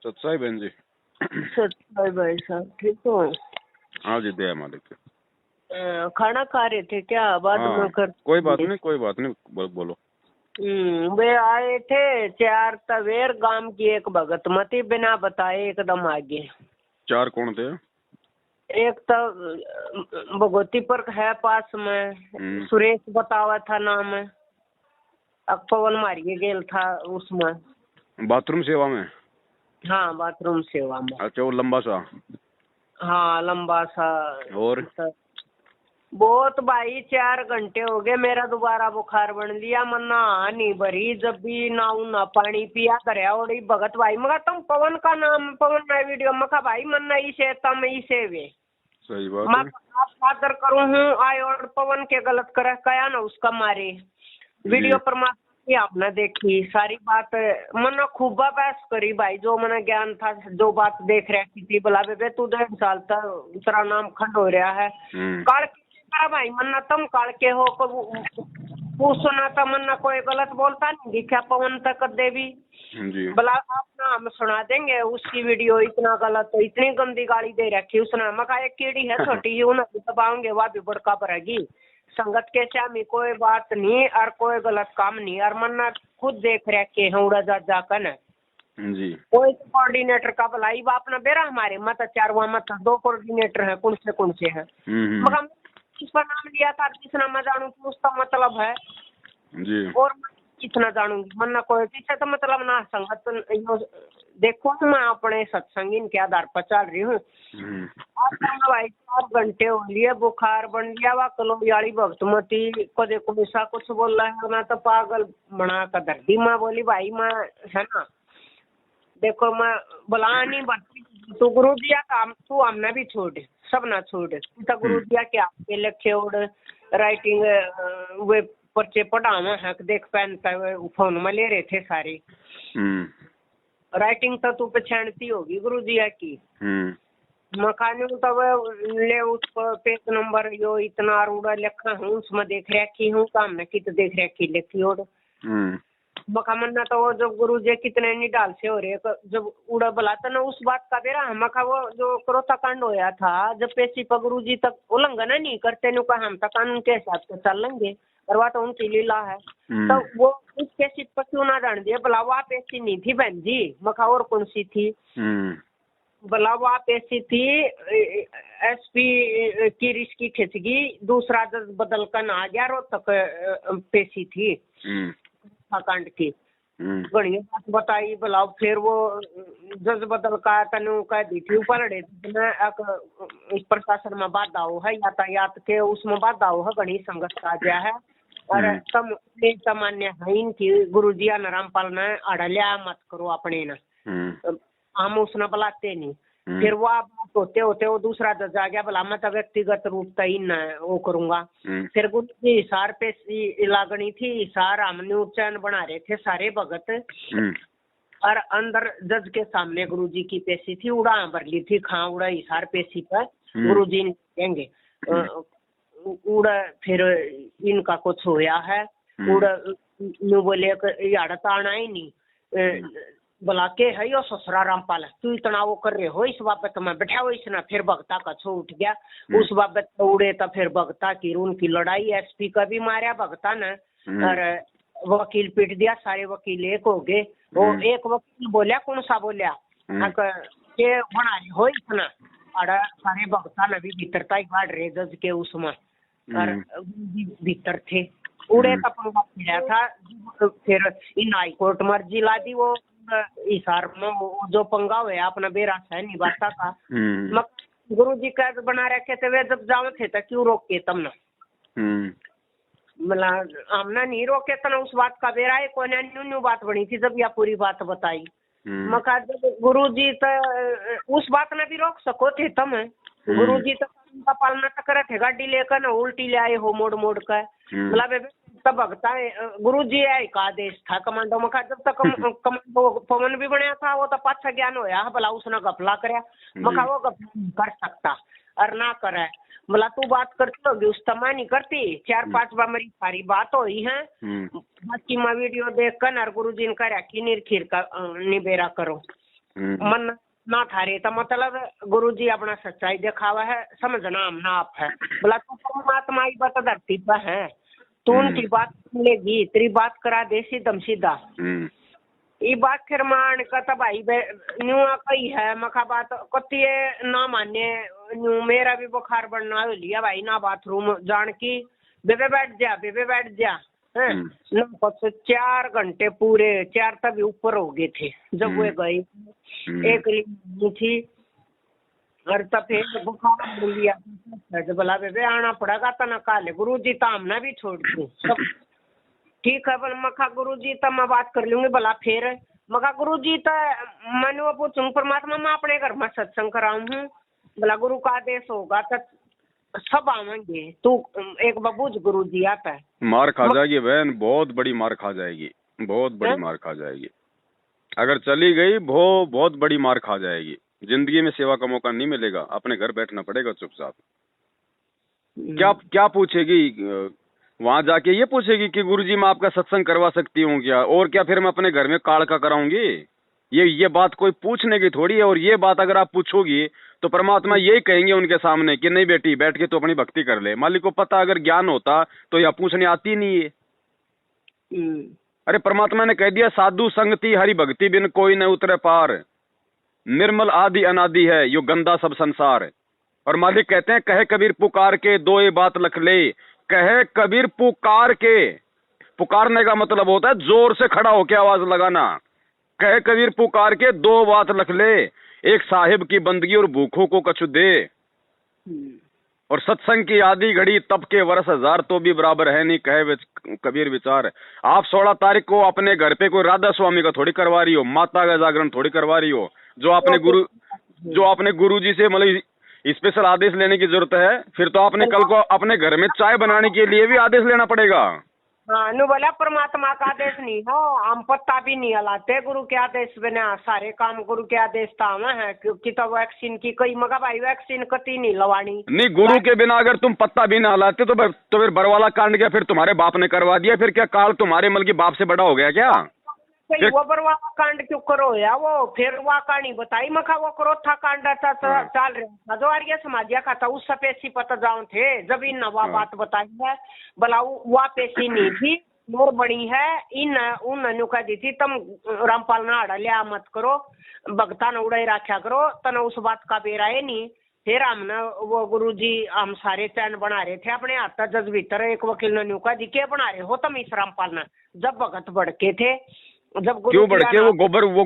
सत्साई बहन जी। सत्साई भाई साहब ठीक हो? हाँ जी, दया मालिक। खाना खा रहे थे क्या? बाद में कर कोई बात नहीं, बोलो। वे आए थे 4 तवेर गांव की एक भगत मती बिना बताए एकदम आगे। 4 कौन थे? एक तो भगवती पर है पास में, सुरेश बतावा था नाम है, पवन मारिए गेल था उसमें। बाथरूम सेवा में? हाँ बाथरूम सेवा में। अच्छा, वो लंबा सा? हाँ लंबा सा। और बहुत भाई 4 घंटे हो गए, मेरा दोबारा बुखार बन लिया। मन नहा नहीं भरी, जब भी नाऊ ना पानी पिया करया और भगत भाई मगा तुम पवन का नाम, पवन ना वीडियो मखा भाई मन ना इसे तम इसे वे सही बात है। आप आदर करूँ हूँ आय और पवन के गलत करे कया ना उसका मारे वीडियो परमात्मा की आपने देखी सारी बात। मन खूब बहस करी भाई, जो मन ज्ञान था जो बात देख रही थी बोला बे तू 1.5 साल तक तेरा नाम खंड हो रहा है काल भाई मन्ना तुम काल के हो पूछना था मन्ना कोई गलत बोलता नहीं दिखा पवन तक देवी बोला आप ना हम सुना देंगे उसकी वीडियो इतना गलत तो इतनी गंदी गाली दे रखी उसने। मका एक कीड़ी है छोटी उन्हें दबाओगे वह भी बड़का पड़ेगी। संगत के चामी कोई बात नहीं और कोई गलत काम नहीं और मन्ना खुद देख रखे हैं उड़ा जाकर न जी। कोई तो कोऑर्डिनेटर का भलाई बाप ना बेरा हमारे मत 4 वहाँ मत 2 कोऑर्डिनेटर है कौन से है मगर किसका नाम लिया था जिसना मैं जानू कि उसका मतलब है जी। और कितना जानूंगी मन्ना कोई पीछे तो मतलब ना संगत देखो मैं अपने सत्संगी के आधार पर चल रही हूँ। भाई 4 घंटे हो लिए बुखार बन गया वा कलोयाली भक्तमती को देखो ऐसा कुछ बोल रहा है मैं तो पागल बना कर धरती माँ बोली भाई मैं है ना देखो मैं बुला नहीं बढ़ती तो गुरु दिया काम तू हमने भी छोड़ सब ना छोड़ तो गुरु दिया के आपके लिखे और राइटिंग वे पर्चे पढ़ावा है देख पहनता फोन में ले रहे थे सारे राइटिंग तो तू पहचानती होगी गुरु दिया की मकान तब ले उस पेज नंबर यो इतना रूड़ा लिखा हूँ उसमें देख रखी हूँ काम न कित देख रखी लिखी और मकामन्ना तो वो जब गुरु जी कितने नहीं डाल से हो रहे जब उड़ा बुलाता ना उस बात का बेरा मका वो जो क्रोता कांड होया था जब पेशी पर गुरु जी तक उल्लंघन नहीं करते नु का हम तक कानून के हिसाब से चल लेंगे और वह तो उनकी लीला है तो वो उस पेशी पर क्यों ना डाल दिया भला वह पेशी नहीं थी बहन जी मका और कौन सी थी भला वह पेशी थी एसपी की रिश्की खिंचगी दूसरा जज बदल कर आ गया रोहतक पेशी थी कांड की बढ़िया बात बताई बुलाओ फिर वो जज बदल का तनु का दी थी ऊपर प्रशासन में बाधाओ है यातायात के उसमें बाधाओ है बड़ी संघर्ष का गया है और तम सामान्य है इनकी गुरु जी रामपाल ने अड़लिया मत करो अपने न हम उसने बुलाते नहीं फिर वो बात होते होते वो दूसरा जज आ गया भला मैं तो व्यक्तिगत रूप से ही न वो करूंगा फिर गुरु जी इशार पे लागनी थी इशार हमने उच्चारण बना रहे थे सारे भगत और अंदर जज के सामने गुरु जी की पेशी थी उड़ा भरली थी खा उड़ा इशार पेशी पर गुरु जी कहेंगे उड़ा फिर इनका कुछ होया है उड़ा न्यू बोले याड़ता आना ही नहीं बोला के है यो ससुरा रामपाल तू इतना वो कर रहे हो इस बाबत में बैठा हो इसना फिर भगता का छो उठ गया उस बाबत उड़े तो फिर भगता की उनकी लड़ाई एसपी का भी मारा भगता ने और वकील पीट दिया सारे वकील एक हो गए वो एक वकील बोलिया कौन सा बोलिया के बना रही हो इतना और सारे भगता ने भी भीतरता ही गाड़ रहे जज के उसमें और भीतर थे उड़े का पंगा फिरा था फिर इन हाईकोर्ट मर्जी ला दी वो इशार में जो पंगा हुआ अपना बेरा है निभाता था गुरु जी का बना रखे थे वे जब जाओ थे तो क्यों रोक के तब ना मतलब हमने नहीं रोके तो ना उस बात का बेरा है कोई न्यू बात बनी थी जब यह पूरी बात बताई मका गुरु जी तो उस बात ने भी रोक सको थे तुम गुरु जी तो का पालना तो करे थे गाड़ी लेकर ना उल्टी ले आए हो मोड़ कर मतलब तब भगता गुरु जी है का आदेश था कमांडो मखा जब तक कमांडो पवन भी बनया था वो तो पाछा ज्ञान होया भला उसने गफला करया मखा वो गफला नहीं कर सकता और ना करे बोला तू बात करती होगी उस तमा नहीं करती 4-5 बार मेरी सारी बात हुई है बाकी मैं वीडियो देख कर और गुरु जी ने करा कि निर्खीर का निबेरा करो मन ना थारे तो मतलब गुरुजी अपना सच्चाई दिखावा है, समझना हम ना आप है। बोला तो परमात्मा ही बता धरती पर है, तो उनकी बात मिलेगी, तेरी बात करा दे सीधम सीधा। ये बात फिर मान का तब भाई न्यूआ कही है मखा बात कती ना माने न्यू मेरा भी बुखार बढ़ना हो लिया भाई ना बाथरूम जान की बेबे बैठ जा है ना। कुछ 4 घंटे पूरे 4 तभी ऊपर हो गए थे जब वे गए। एक थी और तब फिर बुखार बढ़ लिया। बोला बेबे आना पड़ेगा तो ना काले गुरुजी तो हमने भी छोड़ दूं सब ठीक है। बोल मखा गुरुजी तो मैं बात कर लूंगी। बोला फिर मखा गुरुजी तो मैंने वो पूछूंगी परमात्मा मैं अपने घर में सत्संग कराऊं हूँ। बोला गुरु का आदेश होगा तो सब आवेंगे, तू एक बबूज गुरुजी आता है। मार खा जाएगी बहन, बहुत बड़ी मार खा जाएगी, बहुत बड़ी मार खा जाएगी। अगर चली गई बहुत बड़ी मार खा जाएगी। जिंदगी में सेवा का मौका नहीं मिलेगा, अपने घर बैठना पड़ेगा चुपचाप। क्या पूछेगी वहां जाके? ये पूछेगी कि गुरुजी मैं आपका सत्संग करवा सकती हूँ क्या? और क्या फिर मैं अपने घर में काल का कराऊंगी? ये बात कोई पूछने की थोड़ी है। और ये बात अगर आप पूछोगी तो परमात्मा यही कहेंगे उनके सामने कि नहीं बेटी बैठ के तो अपनी भक्ति कर ले। मालिक को पता अगर ज्ञान होता तो यह पूछने आती नहीं है। अरे परमात्मा ने कह दिया साधु संगति हरि भक्ति बिन कोई न उतरे पार, निर्मल आदि अनादि है यो गंदा सब संसार। और मालिक कहते हैं कहे कबीर पुकार के दो ये बात लख ले। कहे कबीर पुकार के, पुकारने का मतलब होता है जोर से खड़ा होकर आवाज लगाना। कहे कबीर पुकार के दो बात लख ले, एक साहिब की बंदगी और भूखों को कछु दे। और सत्संग की आधी घड़ी तब के वर्ष 1000 तो भी बराबर है नहीं, कहे कबीर विचार। आप 16 तारीख को अपने घर पे कोई राधा स्वामी का थोड़ी करवा रही हो, माता का जागरण थोड़ी करवा रही हो। जो आपने गुरुजी से मतलब स्पेशल आदेश लेने की जरूरत है, फिर तो आपने कल को अपने घर में चाय बनाने के लिए भी आदेश लेना पड़ेगा। हाँ नु बोला परमात्मा का आदेश नहीं हो, हम पत्ता भी नहीं हलाते गुरु के आदेश बिना। सारे काम गुरु के आदेश था है, क्योंकि तो वैक्सीन की कई मगा भाई वैक्सीन कती नहीं लवानी। नहीं गुरु के बिना अगर तुम पत्ता भी ना हलाते तो फिर बरवाला कांड क्या फिर तुम्हारे बाप ने करवा दिया? फिर क्या काल तुम्हारे मल की बाप से बड़ा हो गया क्या? वो बरवाला कांड क्यों करो या वो फिर वह कहानी बताई मखा वो करो था कांड चाल रहा जो आर्य समाजिया का था उस पेशी पता जाओ थे जब इन नवा बात बताई है। बोला वह पेशी नहीं थी मोर बड़ी है इन उन कह दी थी तुम रामपाल ना अड़ा लिया मत करो भगता न उड़ाई रखा करो तना उस बात का बेरा है नहीं। फिर हमने वो गुरुजी हम सारे चैन बना रहे थे अपने हाथ जज भीतर एक वकील ने न्यू कहा जी क्या बना रहे हो तुम इस रामपाल ने जब भगत भड़के थे। जब क्यों भड़के? वो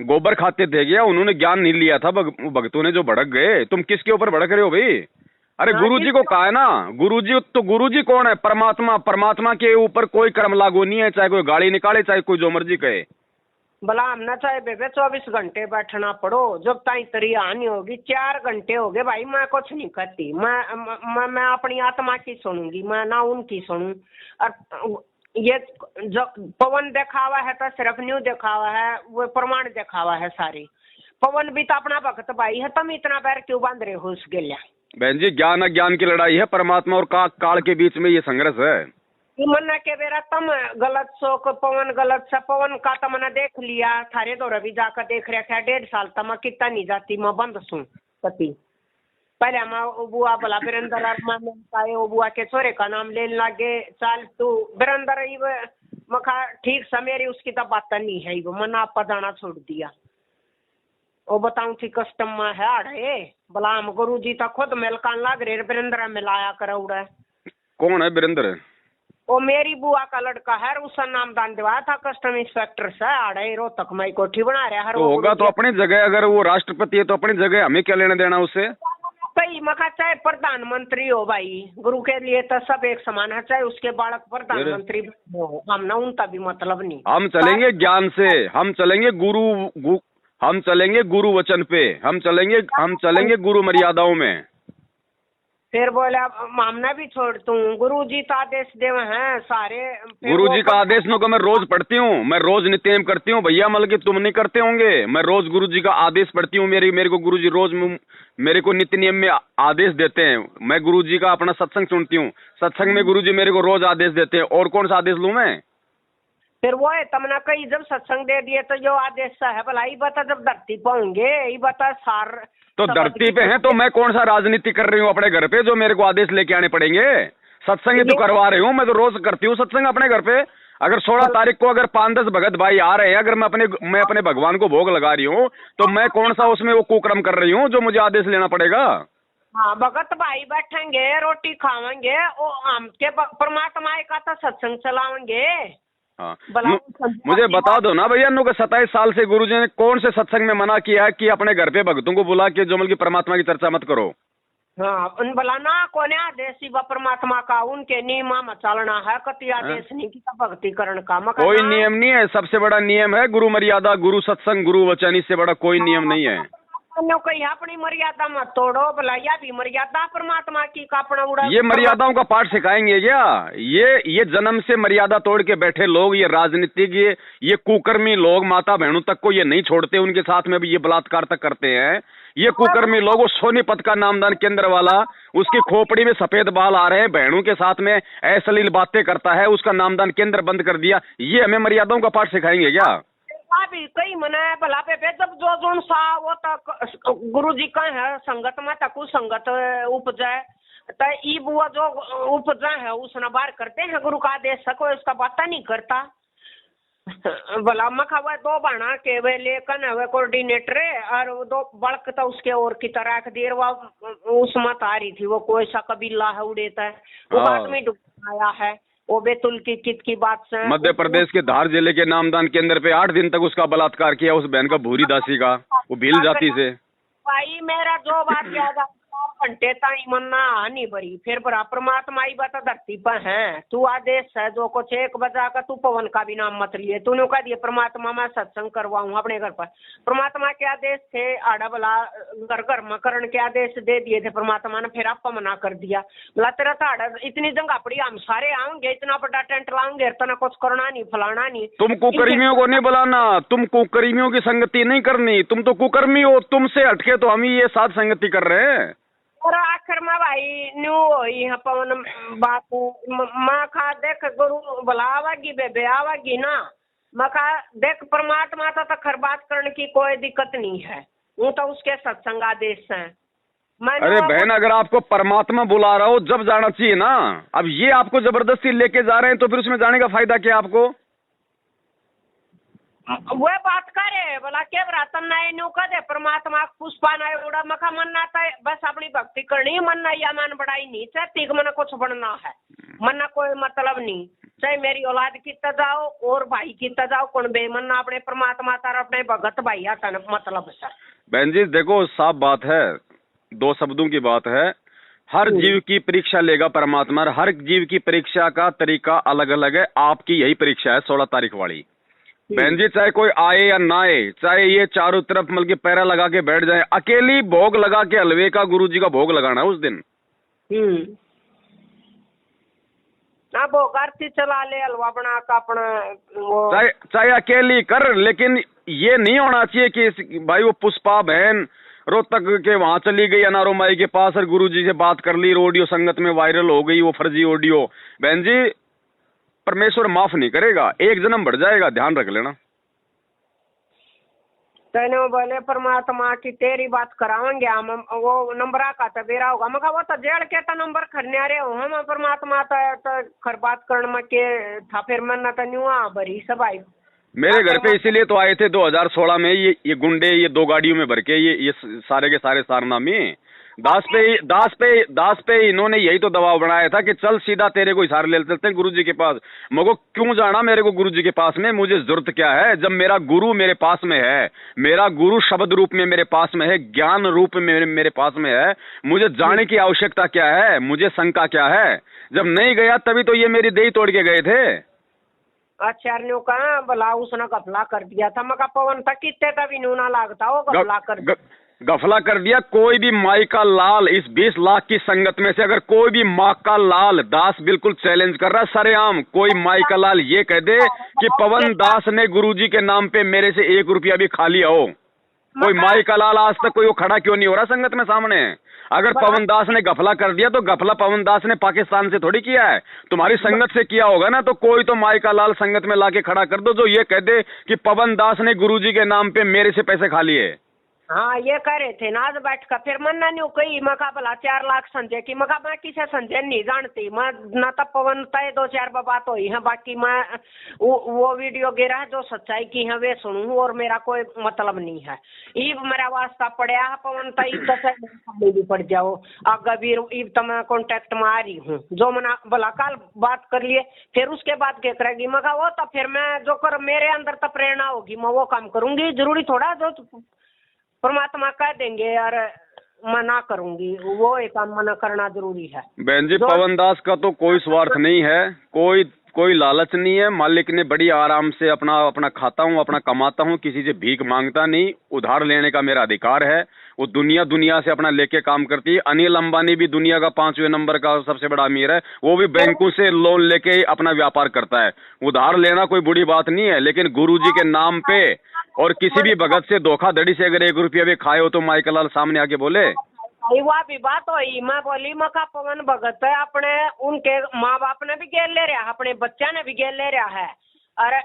गोबर खाते थे क्या? उन्होंने ज्ञान नहीं लिया था भक्तों ने जो भड़क गए। तुम किसके ऊपर भड़क रहे हो भाई? अरे गुरुजी को कहा है ना, गुरुजी कौन है? परमात्मा। परमात्मा के ऊपर कोई कर्म लागू नहीं है, चाहे कोई गाड़ी निकाले चाहे कोई जो मर्जी कहे। भला हमने चाहे बेबे 24 घंटे बैठना पड़ो जब ताई तरी हानि होगी। 4 घंटे हो गए भाई मैं कुछ नहीं करती। मैं अपनी आत्मा की सुनूंगी, मैं ना उनकी सुनूं। और ये जो पवन दिखावा है तो सिर्फ न्यू दिखावा है, वो प्रमाण दिखावा है सारी। पवन भी तो अपना भक्त भाई है, तुम इतना पैर क्यों बांध रहे हो उसके लिए? बहन जी ज्ञान अज्ञान की लड़ाई है, परमात्मा और काल के बीच में ये संघर्ष है। मना के बेरा तुम गलत सोक पवन गलत सा पवन का तो मैंने देख लिया थारे दौरे भी जाकर देख रहा था 1.5 साल तक मैं कितना नहीं जाती मैं बंद सू पति। पहले हम बुआ बोला बिरंदर वो बुआ के छोरे का नाम लेने लगे चाल तू बिरंदर मखा ठीक सा मेरी उसकी तो बात नहीं है वो मना आप जाना छोड़ दिया। वो बताऊं थी कस्टम में है अड़े बोला हम गुरु जी तो खुद मिलकान लग रहे बिरंदर मिलाया कर उड़ा। कौन है बिरंदर? वो मेरी बुआ का लड़का है, उसका नाम दान दिवाया था कस्टम इंस्पेक्टर से आड़े रोहतक में कोठी बना रहा है। तो होगा तो अपनी जगह, अगर वो राष्ट्रपति है तो अपनी जगह, हमें क्या लेना देना उससे? सही मखा चाहे प्रधानमंत्री हो भाई गुरु के लिए तो सब एक समान है, चाहे उसके बालक प्रधानमंत्री हो हम ना उनका भी मतलब नहीं। हम चलेंगे ज्ञान से, हम चलेंगे हम चलेंगे गुरु वचन पे, हम चलेंगे गुरु मर्यादाओं में। फिर बोला हमने भी छोड़ दूं गुरु जी का आदेश देव हैं सारे। गुरु जी का आदेश नो को मैं रोज पढ़ती हूँ, मैं रोज नित्यनेम करती हूँ भैया, मतलब कि तुम नहीं करते होंगे। मैं रोज गुरु जी का आदेश पढ़ती हूँ, मेरे को गुरु जी रोज मेरे को नित्य नियम में आदेश देते हैं। मैं गुरु जी का अपना सत्संग सुनती हूँ, सत्संग में गुरु जी मेरे को रोज आदेश देते हैं। और कौन सा आदेश लूं मैं? फिर वो है तमना कई जब सत्संग दे दिए तो जो आदेश है भला ये बता जब धरती पे होंगे ये बता सार तो धरती पे है तो मैं कौन सा राजनीति कर रही हूँ अपने घर पे जो मेरे को आदेश लेके आने पड़ेंगे? सत्संग ही तो करवा रही हूँ, मैं तो रोज करती हूँ सत्संग अपने घर पे। अगर 16 तारीख को अगर 5-10 भगत भाई आ रहे हैं, अगर मैं अपने भगवान को भोग लगा रही हूँ तो मैं कौन सा उसमें वो कुकर्म कर रही हूँ जो मुझे आदेश लेना पड़ेगा? हाँ भगत भाई बैठेंगे रोटी खावेंगे हम के परमात्मा का तो सत्संग चलावेंगे। हाँ मुझे बता दो ना भैया, 27 साल से गुरुजी ने कौन से सत्संग में मना किया है कि अपने घर पे भक्तों को बुला के जो की परमात्मा की चर्चा मत करो? हाँ उन बुलाना कोने आदेश परमात्मा का उनके नियम में चलना है, कति आदेश नहीं की भक्ति करण का कोई नियम नहीं है। सबसे बड़ा नियम है गुरु मर्यादा, गुरु सत्संग, गुरु वचन, इससे बड़ा कोई नियम नहीं है। कहीं अपनी मर्यादा मत तोड़ो, भला या भी मर्यादा परमात्मा की का अपना उड़ा। ये मर्यादाओं का पाठ सिखाएंगे क्या? ये जन्म से मर्यादा तोड़ के बैठे लोग, ये राजनीतिक, ये कुकर्मी लोग माता बहनों तक को ये नहीं छोड़ते, उनके साथ में भी ये बलात्कार तक करते हैं। ये कुकर्मी लोग, वो सोनीपत का नामदान केंद्र वाला, उसकी खोपड़ी में सफेद बाल आ रहे हैं, बहनों के साथ में अश्लील बातें करता है, उसका नामदान केंद्र बंद कर दिया। ये हमें मर्यादाओं का पाठ सिखाएंगे क्या? भी कई मना भला पे जब जो जोन सा वो तक गुरु जी का है संगत में तक संगत उपजाए तो ई बुआ जो उपजा है उसने बार करते हैं गुरु का आदेश कोई उसका बात नहीं करता। भला मखा हुआ 2 बाणा के वे लेकन है कोऑर्डिनेटर और 2 बड़क तो उसके और की तरह देर वो उसमें आ रही थी, वो कोई सा कबीला है उड़ेता है वो बात में डूब आया है। वो बेतुल की कित की बात से मध्य प्रदेश के धार जिले के नामदान केंद्र पे 8 दिन तक उसका बलात्कार किया उस बहन का, भूरी दासी का, वो भील जाति से। भाई मेरा जो बात याद 4 घंटे ताई मन्ना नहीं भरी फिर बरा परमात्मा ही बता धरती पर है। तू आदेश है जो कुछ 1 बजा का तू पवन का भी नाम मत लिए, तूने कह दिया परमात्मा मैं सत्संग करवाऊं अपने घर पर। परमात्मा के आदेश थे आड़ा बला घर घर में करण के आदेश दे दिए थे परमात्मा ने, फिर आपका मना कर दिया। बोला तेरा तो आड़ा इतनी जगह पड़ी हम सारे आऊंगे, इतना बड़ा टेंट लाऊंगे, इतना कुछ करना नहीं फलाना नहीं। तुम कुकर्मियों को नहीं बुलाना, तुम कुकर्मियों की संगति नहीं करनी, तुम तो कुकर्मी हो, तुमसे हटके तो हम ही ये साथ संगति कर रहे हैं। और आखिर में भाई न्यू होई पवन बापू माँ खा देख गुरु बुलावागी बेबे आवागी ना, मैं कहा देख परमात्मा तो खर बात करने की कोई दिक्कत नहीं है, वो तो उसके सत्संग आदेश है। अरे बहन अगर आपको परमात्मा बुला रहा हो जब जाना चाहिए ना। अब ये आपको जबरदस्ती लेके जा रहे हैं तो फिर उसमें जाने का फायदा क्या आपको? वो बात करे बोला के बरातन नाय न्यू कदे परमात्मा पुष्पा नाय उड़ा मखा मनना था बस अपनी भक्ति करनी, मनना या मन बढ़ाई नहीं चाहती मन कुछ बनना है, मनना कोई मतलब नहीं, चाहे मेरी औलाद की जाओ और भाई की जाओ कौन बेमन्ना अपने परमात्मा तार अपने भगत भाई आता मतलब सर। बहन जी देखो साफ बात है, 2 शब्दों की बात है, हर जीव की परीक्षा लेगा परमात्मा, हर जीव की परीक्षा का तरीका अलग अलग है। आपकी यही परीक्षा है 16 तारीख वाली। बहन जी चाहे कोई आए या ना आए, चाहे ये चारों तरफ मतलब पैरा लगा के बैठ जाए, अकेली भोग लगा के हलवे का गुरुजी का भोग लगाना है उस दिन। ना भोग आरती चला ले हलवा बना का अपना चाहे अकेली कर, लेकिन ये नहीं होना चाहिए कि भाई वो पुष्पा बहन रोहतक के वहां चली गई अनारो माई के पास और गुरुजी से बात कर ली, ऑडियो संगत में वायरल हो गई वो फर्जी ऑडियो। बहन जी परमेश्वर माफ नहीं करेगा, 1 जन्म बढ़ जाएगा, ध्यान रख लेना। तेने बोले परमात्मा की तेरी बात कराएंगे हम, वो नंबर का तो बेरा होगा मगर वो तो जेल के तो नंबर खरने रहे हो हम परमात्मा तो खर बात करने में के था फिर मन तो न्यूआ भरी सब आई मेरे घर पे इसीलिए तो आए थे 2016 में ये गुंडे, ये 2 गाड़ियों में भर के ये सारे के सारे सारनामी दास पे इन्होंने यही तो दबाव बनाया था कि चल सीधा तेरे को इशारे ले चलते हैं गुरुजी के पास। मगर क्यों जाना मेरे को गुरुजी के पास में, मुझे जरूरत क्या है जब मेरा गुरु मेरे पास में है, मेरा गुरु शब्द रूप में मेरे पास में है, ज्ञान रूप में मेरे पास में है, मुझे जाने की आवश्यकता क्या है, मुझे शंका क्या है? जब नहीं गया तभी तो ये मेरी देही तोड़ के गए थे। आचार्यों का भला उसने गफला कर दिया था मका पवन तक कितने का भी नूना लागता हो गफला कर दिया। कोई भी माई का लाल इस 20 लाख की संगत में से अगर कोई भी माँ का लाल, दास बिल्कुल चैलेंज कर रहा है सरेआम, कोई माई का लाल ये कह दे कि पवन दास ने गुरुजी के नाम पे मेरे से 1 रुपया भी खा लिया हो, कोई माई का लाल आज तक कोई वो खड़ा क्यों नहीं हो रहा संगत में सामने? अगर पवन दास ने गफला कर दिया तो गफला पवन दास ने पाकिस्तान से थोड़ी किया है, तुम्हारी संगत से किया होगा ना। तो कोई तो माई का लाल संगत में लाके खड़ा कर दो जो ये कह दे कि पवन दास ने गुरुजी के नाम पे मेरे से पैसे खा लिए। हाँ ये कह रहे थे ना आज बैठ कर, फिर मन नहीं कही मका भला 4 लाख संजय की, मका मैं किसे संजय नहीं जानती, मैं न तो पवन तय 2-4 बात हुई है, बाकी मैं वो वीडियो गिरा जो सच्चाई की है वे सुनूं और मेरा कोई मतलब नहीं है। ईब मेरा वास्ता पड़ा है पवन तय भी पड़ जाओ आगे भी, ईब तो मैं कॉन्टेक्ट में आ रही हूँ, जो मना भला कल बात कर लिए फिर उसके बाद क्या करेगी, मका वो तो फिर मैं जो कर मेरे अंदर तो प्रेरणा होगी मैं वो काम करूंगी, जरूरी थोड़ा जो परमात्मा कह देंगे यार मना करूंगी, वो एक काम मना करना जरूरी है। बहन जी पवन दास का तो कोई स्वार्थ नहीं है, कोई लालच नहीं है। मालिक ने बड़ी आराम से अपना खाता हूँ, अपना कमाता हूँ, किसी से भीख मांगता नहीं, उधार लेने का मेरा अधिकार है। वो दुनिया से अपना लेके काम करती है। अनिल अंबानी भी दुनिया का 5वें नंबर का सबसे बड़ा अमीर है, वो भी बैंकों से लोन लेके अपना व्यापार करता है। उधार लेना कोई बुरी बात नहीं है, लेकिन गुरुजी के नाम पे और किसी भी भगत से धोखाधड़ी से अगर 1 रुपया भी खाए हो तो माइकल लाल सामने आके बोले। वह भी बात हुई, मैं बोली मका पवन भगत है अपने उनके माँ बाप ने भी गेल ले रहा है, अपने बच्चा ने भी गेल ले रहा है। अरे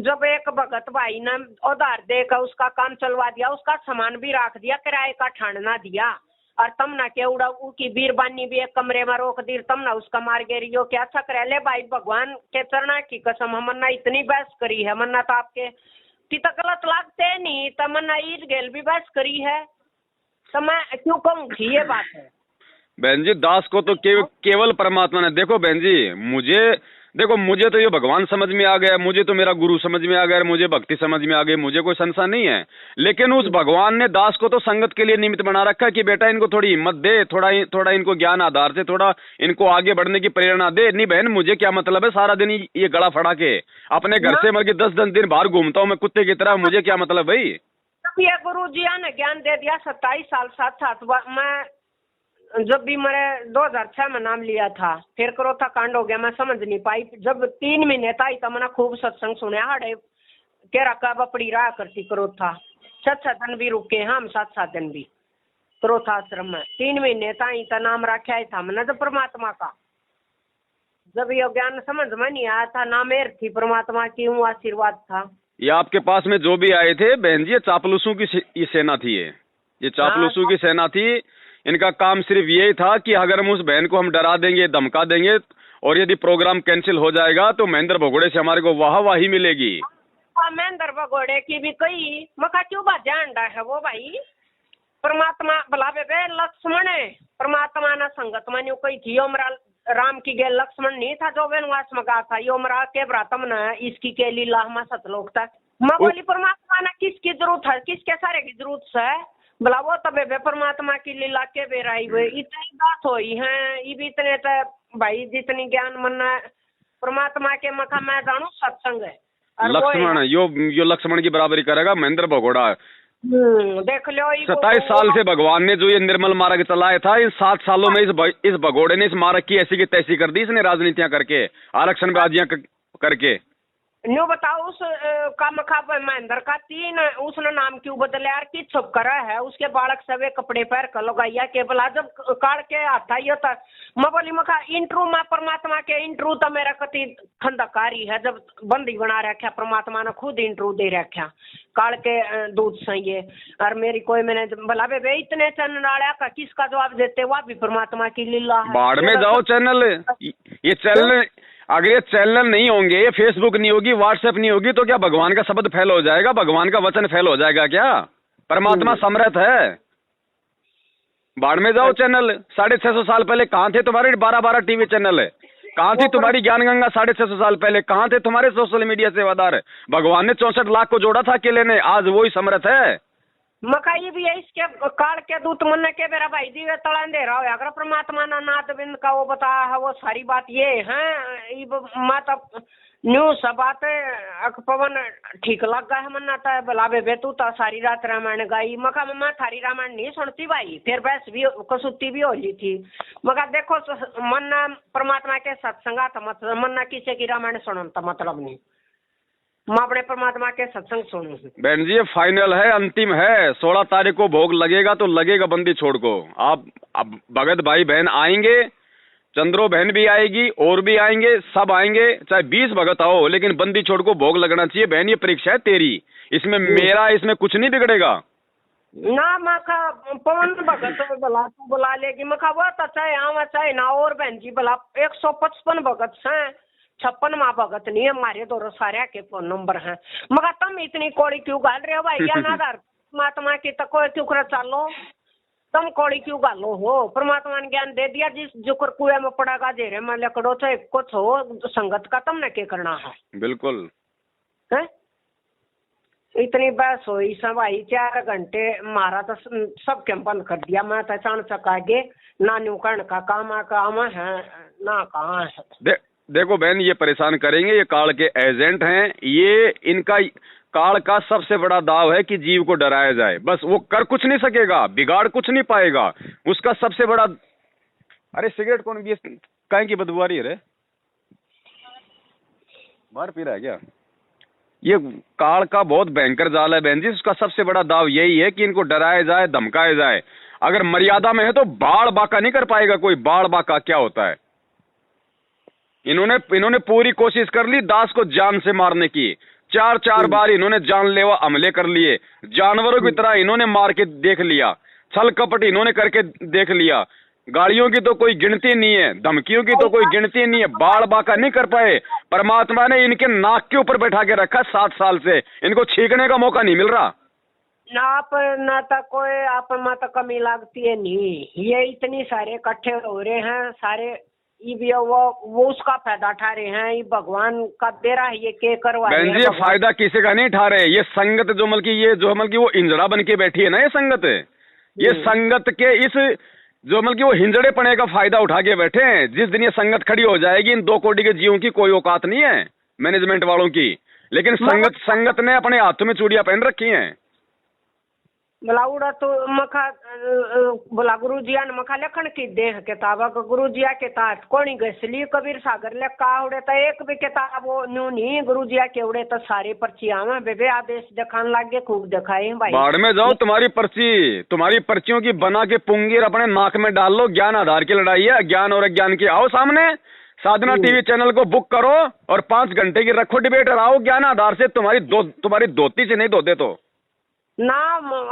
जब एक भगत भाई ने उधार देकर उसका काम चलवा दिया, उसका सामान भी रख दिया, किराए का ठाणना दिया, और तम ना के उड़ा की बीरबानी भी एक कमरे में रोक दी, तम ना उसका मार गेरियो क्या अच्छा करे। ले भाई भगवान के चरणा की कसम हमने इतनी बहस करी है, मन्ना तो आपके कि तो गलत लागते नहीं, तमन्ना ईद गेल भी बहस करी है, तो मैं क्यों कहूँगी ये बात है। बहन जी दास को तो केवल परमात्मा ने, देखो बहन जी मुझे तो ये भगवान समझ में आ गया, मुझे तो मेरा गुरु समझ में आ गया, मुझे भक्ति समझ में आ गई, मुझे कोई संशय नहीं है। लेकिन उस भगवान ने दास को तो संगत के लिए निमित्त बना रखा है कि बेटा इनको थोड़ी हिम्मत दे, थोड़ा इनको ज्ञान आधार से थोड़ा इनको आगे बढ़ने की प्रेरणा दे। नहीं बहन मुझे क्या मतलब है, सारा दिन ये गला फड़ा के अपने घर से मर के 10-10 दिन बाहर घूमता हूँ मैं कुत्ते की तरह, मुझे क्या मतलब भाई। ये गुरु जी ने ज्ञान दे दिया 27 साल साथ मैं जब भी मैंने 2006 में नाम लिया था, फिर क्रोथा कांड हो गया, मैं समझ नहीं पाई। जब 3 महीने था तो मैंने खूब सत्संग सुना, हाड़े के रखा बपड़ी रहा करती क्रोथा, 6 दिन भी रुके हम 7 दिन भी क्रोथा आश्रम में 3 महीने था ही नाम रखा था मैंने। जब परमात्मा का जब ये ज्ञान समझ में नहीं आया था, ना मेर थी परमात्मा की, वो आशीर्वाद था। ये आपके पास में जो भी आए थे बहन जी, चापलूसों की सेना थी, ये चापलूसों की सेना थी। इनका काम सिर्फ यही था कि अगर हम उस बहन को हम डरा देंगे, धमका देंगे, और यदि प्रोग्राम कैंसिल हो जाएगा तो महेंद्र भगोड़े से हमारे को वाहवाही मिलेगी। महेंद्र भगोड़े की भी कई मका क्यों बात जानता है वो भाई, परमात्मा बुलावे बे लक्ष्मण है, परमात्मा ने संगत में कही थी, योमरा राम की गेल लक्ष्मण नहीं था जो वनवास में गया था, योमरा के भ्रातम ने इसकी के लीला में सतलोक तक। मैं बोली परमात्मा ने किसकी जरूरत है, किसके सारे की जरूरत है, बोला वो तबे परमात्मा की लीला के बेराई हुए इतनी बात हुई है। ये भी इतने तो भाई जितनी ज्ञान मन्ना परमात्मा के मखा मैं जानू सत्संग है। लक्ष्मण यो लक्ष्मण की बराबरी करेगा महेंद्र भगोड़ा। देख लो 27 साल से भगवान ने जो ये निर्मल मार्ग चलाया था, इन 7 सालों में इस भगोड़े ने इस मार्ग की ऐसी की तैसी कर दी इसने, राजनीतियां करके, आरक्षण बाजियां करके। न्यू बताओ उस काम खा महेंद्र का 3 उसने नाम क्यों बदले यार, की छुप करा है उसके बालक सवे कपड़े पैर कर लगाइया के बोला जब काट के आता ही होता। मैं बोली मखा इंट्रू में परमात्मा के इंट्रू तो मेरा कति खंडकारी है, जब बंदी बना रखा परमात्मा ने खुद इंट्रू दे रखा काल के दूध सही, और मेरी कोई मैंने बोला बे इतने चैनल का किसका जवाब देते, वह भी परमात्मा की लीला है। बाढ़ में जाओ चैनल, ये चैनल अगर ये चैनल नहीं होंगे, ये फेसबुक नहीं होगी, व्हाट्सएप नहीं होगी, तो क्या भगवान का शब्द फैल हो जाएगा, भगवान का वचन फैल हो जाएगा क्या? परमात्मा समर्थ है। बाढ़ में जाओ चैनल, 650 साल पहले कहाँ थे तुम्हारे 12-12 टीवी चैनल, कहाँ थी तुम्हारी ज्ञान गंगा 650 साल पहले, कहाँ थे तुम्हारे सोशल मीडिया सेवादार? भगवान ने 64 लाख को जोड़ा था अकेले ने, आज वही समर्थ है। मकाई भी है इसके काल के दूत मन के मेरा भाई जी वे तड़ा दे रहा है, अगर परमात्मा ना नाथ बिंद का वो बताया है, वो सारी बात ये है मत न्यू सब बात पवन ठीक लग गया है मन्ना था बुलावे बे तू तो सारी रात रामायण गाई, मका मैं थारी रामायण नहीं सुनती भाई, फिर बहस भी कसुत्ती भी हो ली थी। मगर देखो मन्ना परमात्मा के सत्संगा तो मतलब मन्ना किसी की रामायण सुनन तो मतलब नहीं, मैं अपने परमात्मा के सत्संग सुनूं। बहन जी ये फाइनल है, अंतिम है। 16 तारीख को भोग लगेगा तो लगेगा बंदी छोड़ को। आप अब भगत भाई बहन आएंगे, चंद्रो बहन भी आएगी और भी आएंगे, सब आएंगे, चाहे 20 भगत आओ, लेकिन बंदी छोड़ को भोग लगना चाहिए। बहन ये परीक्षा है तेरी, इसमें मेरा इसमें कुछ नहीं बिगड़ेगा ना। मखा पवन भगत भला तू बुला लेगी, मखा वो तो चाहे आवा चाहे ना। और बहन जी भला 155 भगत हैं, 56 माँ भगत नहीं है हमारे दो सारे के फोन नंबर हैं। मगर तुम इतनी कोड़ी क्यों गाल रहे हो भाई? ज्ञान आधार परमात्मा की तक क्यों कर चालो, तुम कोड़ी क्यों गालो हो? परमात्मा ने ज्ञान दे दिया, जिस जो कुएं में पड़ेगा जेरे में लकड़ो चाहे कुछ हो, संगत का तुमने क्या करना है? बिल्कुल है इतनी बहस हुई सब भाई 4 घंटे मारा तो सब कैंप बंद कर दिया। मैं तो अचानक आगे ना न्यूकर्ण का काम है ना कहाँ है। देखो बहन ये परेशान करेंगे, ये काल के एजेंट हैं। ये इनका काल का सबसे बड़ा दाव है कि जीव को डराया जाए, बस। वो कर कुछ नहीं सकेगा, बिगाड़ कुछ नहीं पाएगा। उसका सबसे बड़ा अरे सिगरेट कौन भी कहीं की बदबू आ रही है रे? बाहर पी रहा है क्या? ये काल का बहुत भयंकर जाल है बहन जी। उसका सबसे बड़ा दाव यही है कि इनको डराया जाए, धमकाया जाए। अगर मर्यादा में है तो बाढ़ बाका नहीं कर पाएगा कोई। बाढ़ बाका क्या होता है? इन्होंने पूरी कोशिश कर ली दास को जान से मारने की। 4 बार इन्होंने जानलेवा हमले कर लिए। जानवरों की तरह इन्होंने मार के देख लिया, छल कपट इन्होंने करके देख लिया। गाड़ियों की तो कोई गिनती नहीं है, धमकियों की तो कोई गिनती नहीं है। बाढ़ बाका नहीं कर पाए। परमात्मा ने इनके नाक के ऊपर बैठा के रखा 7 साल से, इनको छींकने का मौका नहीं मिल रहा। ना तो कोई आप में तो कमी लगती है नहीं। ये इतनी सारे इकट्ठे हो रहे हैं सारे, ये वो उसका फायदा उठा रहे हैं। ये भगवान का दे रहा है, ये के करवा रहे हैं। बहन जी ये फायदा किसी का नहीं उठा रहे। ये संगत जो मतलब की वो इंजड़ा बन के बैठी है ना, ये संगत है। ये संगत के इस जो मतलब की वो हिंजड़े पने का फायदा उठा के बैठे हैं। जिस दिन ये संगत खड़ी हो जाएगी, इन 2 कोटि के जीवों की कोई औकात नहीं है मैनेजमेंट वालों की। लेकिन संगत ने अपने हाथों में चूड़ियां पहन रखी हैं। बुलाऊड़ा तो मखा बोला गुरुजिया ने मखा लखन की देह किताब गुरुजिया के तात कोणी गसली कबीर सागर ले का उड़े तो एक भी किताब वो न्यू नहीं गुरुजिया के उड़े तो सारे पर्ची आवे बेबे आदेश दिखाने लगे खूब दिखाए भाई। बाढ़ में जाओ, तुम्हारी पर्चियों की बना के पुंगीर अपने नाक में डाल लो। ज्ञान आधार की लड़ाई है, ज्ञान और अज्ञान की। आओ सामने, साधना टीवी चैनल को बुक करो और 5 घंटे की रखो डिबेट और आओ ज्ञान आधार से। तुम्हारी धोती से नहीं धोते तो ना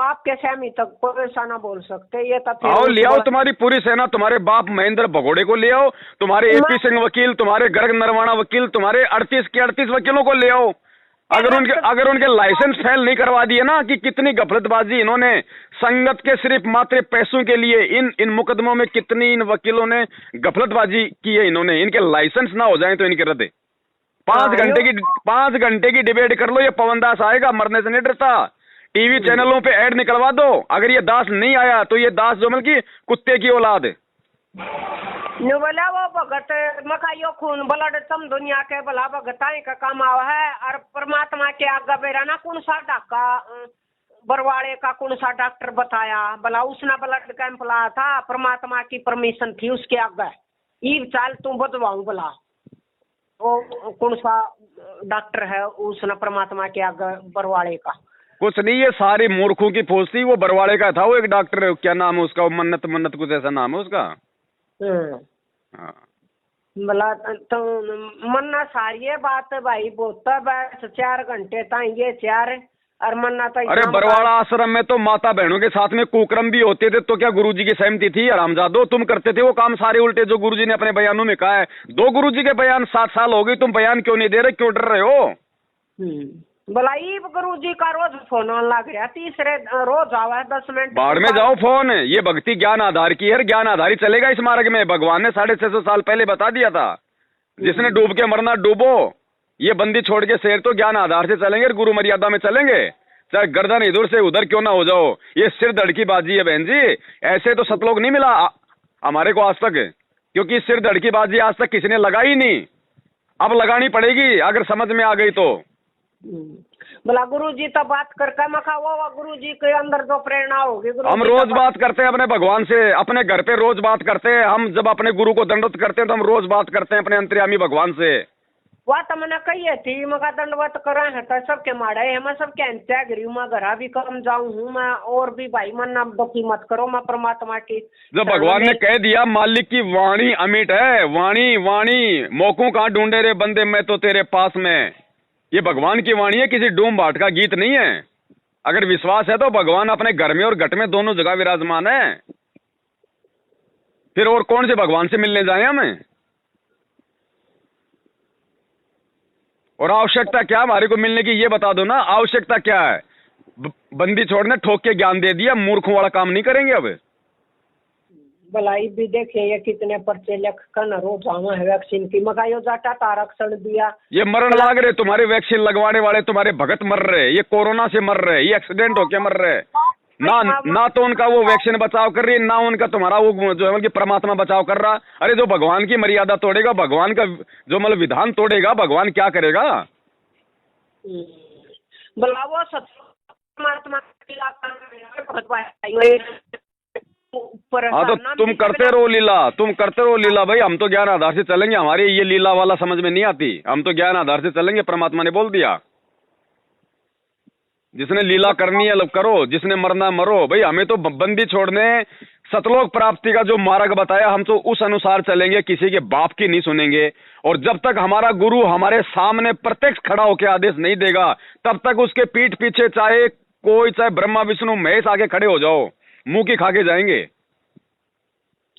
आपके सहमी तक कोई ऐसा ना बोल सकते। ये तो आओ ले आओ तुम्हारी पूरी सेना, तुम्हारे बाप महेंद्र भगोड़े को ले आओ, तुम्हारे एपी सिंह वकील, तुम्हारे गर्ग नरवाणा वकील, तुम्हारे 38 के 38 वकीलों को ले आओ। अगर उनके लाइसेंस फेल नहीं करवा दिए ना, कि कितनी गफलतबाजी इन्होंने संगत के सिर्फ मात्र पैसों के लिए इन मुकदमों में कितनी इन वकीलों ने गफलतबाजी की है इन्होंने। इनके लाइसेंस ना हो जाए तो इनके रद्द। 5 घंटे की डिबेट कर लो। ये पवन दास आएगा, मरने से नहीं डरता। टीवी चैनलों पे ऐड निकलवा दो। अगर ये दास नहीं आया तो ये दास जो मतलब की कुत्ते की औलाद है। बोला वो भगत मकाइयो खून ब्लड तम दुनिया के भला भगताएं का काम आवा है। और परमात्मा के आगे बेरा ना कौन सा डाका बरवाड़े का कौन सा डॉक्टर बताया भला उसने ब्लड कैंप लाया था, परमात्मा की परमिशन थी उसके आगे। ये चाल तू बदवाऊं भला वो कौन सा डॉक्टर है उसने परमात्मा के आगे बरवाड़े का? कुछ नहीं, ये सारी मूर्खों की फौज थी। वो बरवाड़े का था वो एक डॉक्टर, क्या नाम है उसका, मन्नत कुछ ऐसा नाम है उसका। हाँ भला तो मन्ना सारी बात है भाई। बहुत बस 4 घंटे तक ये 4 और मन्ना तो। अरे बरवाड़ा आश्रम में तो माता बहनों के साथ में कुकर्म भी होते थे, तो क्या गुरुजी की सहमति थी? हरामजादो तुम करते थे वो काम सारे उल्टे जो गुरुजी ने अपने बयानों में कहा है। 2 गुरुजी के बयान 7 साल हो गए, तुम बयान क्यों नहीं दे रहे, क्यों डर रहे हो? भलाई गुरुजी का रोज फोन लग रहा, तीसरे रोज आवा 10 मिनट। बाढ़ में जाओ फोन। ये भक्ति ज्ञान आधार की है, ज्ञान आधार ही चलेगा इस मार्ग में। भगवान ने 650 साल पहले बता दिया था, जिसने डूब के मरना डूबो। ये बंदी छोड़ के शेर तो ज्ञान आधार से चलेंगे, गुरु मर्यादा में चलेंगे, चाहे गर्दन इधर से उधर क्यों ना हो जाओ। ये सिर धड़ की बाजी है बहन जी। ऐसे तो सतलोक नहीं मिला हमारे को आज तक, क्योंकि सिर धड़ की बाजी आज तक किसी ने लगाई नहीं। अब लगानी पड़ेगी अगर समझ में आ गई तो। बोला गुरुजी तो बात करके मखा वो गुरुजी के अंदर जो प्रेरणा होगी। हम रोज बात करते हैं अपने भगवान से, अपने घर पे रोज बात करते हैं। हम जब अपने गुरु को दंडवत करते हैं तो हम रोज बात करते हैं अपने अंतर्यामी भगवान से। वह तो मैंने कही थी मगा दंडवत करा है तो सबके मारे है मैं सबके अंत्या गिरी मैं घर भी कम जाऊं हूँ मैं और भी भाई मन नाम दुखी मत करो मैं परमात्मा की जब भगवान ने कह दिया मालिक की वाणी अमिट है, वाणी वाणी मौकों कहाँ ढूंढे रे बंदे मैं तो तेरे पास में, ये भगवान की वाणी है, किसी डूम भाट का गीत नहीं है। अगर विश्वास है तो भगवान अपने घर में और घट में दोनों जगह विराजमान है, फिर और कौन से भगवान से मिलने जाए हमें? और आवश्यकता क्या हमारे को मिलने की, ये बता दो ना, आवश्यकता क्या है? बंदी छोड़ने ठोक के ज्ञान दे दिया, मूर्खों वाला काम नहीं करेंगे अब। भलाई भी देखे ये कितने पर्चे लिख कर रोज आवा है वैक्सीन की मकायो जाटा आरक्षण दिया, ये मरण लाग रहे तुम्हारे वैक्सीन लगवाने वाले, तुम्हारे भगत मर रहे, ये कोरोना से मर रहे, ये एक्सीडेंट होके मर रहे। ना तो उनका वो वैक्सीन बचाव कर रही है, ना उनका तुम्हारा वो जो है मतलब परमात्मा बचाव कर रहा। अरे जो भगवान की मर्यादा तोड़ेगा, भगवान का जो मतलब विधान तोड़ेगा, भगवान क्या करेगा? बुलावो परमात्मा हाँ तो तुम करते रहो लीला, तुम करते रहो लीला भाई, हम तो ज्ञान आधार से चलेंगे, हमारे ये लीला वाला समझ में नहीं आती, हम तो ज्ञान आधार से चलेंगे। परमात्मा ने बोल दिया जिसने लीला करनी है करो, जिसने मरना मरो। भाई हमें तो बंदी छोड़ने सतलोक प्राप्ति का जो मार्ग बताया, हम तो उस अनुसार चलेंगे, किसी के बाप की नहीं सुनेंगे। और जब तक हमारा गुरु हमारे सामने प्रत्यक्ष खड़ा होकर आदेश नहीं देगा, तब तक उसके पीठ पीछे चाहे ब्रह्मा विष्णु महेश आगे खड़े हो जाओ, मुंह की खा के जाएंगे।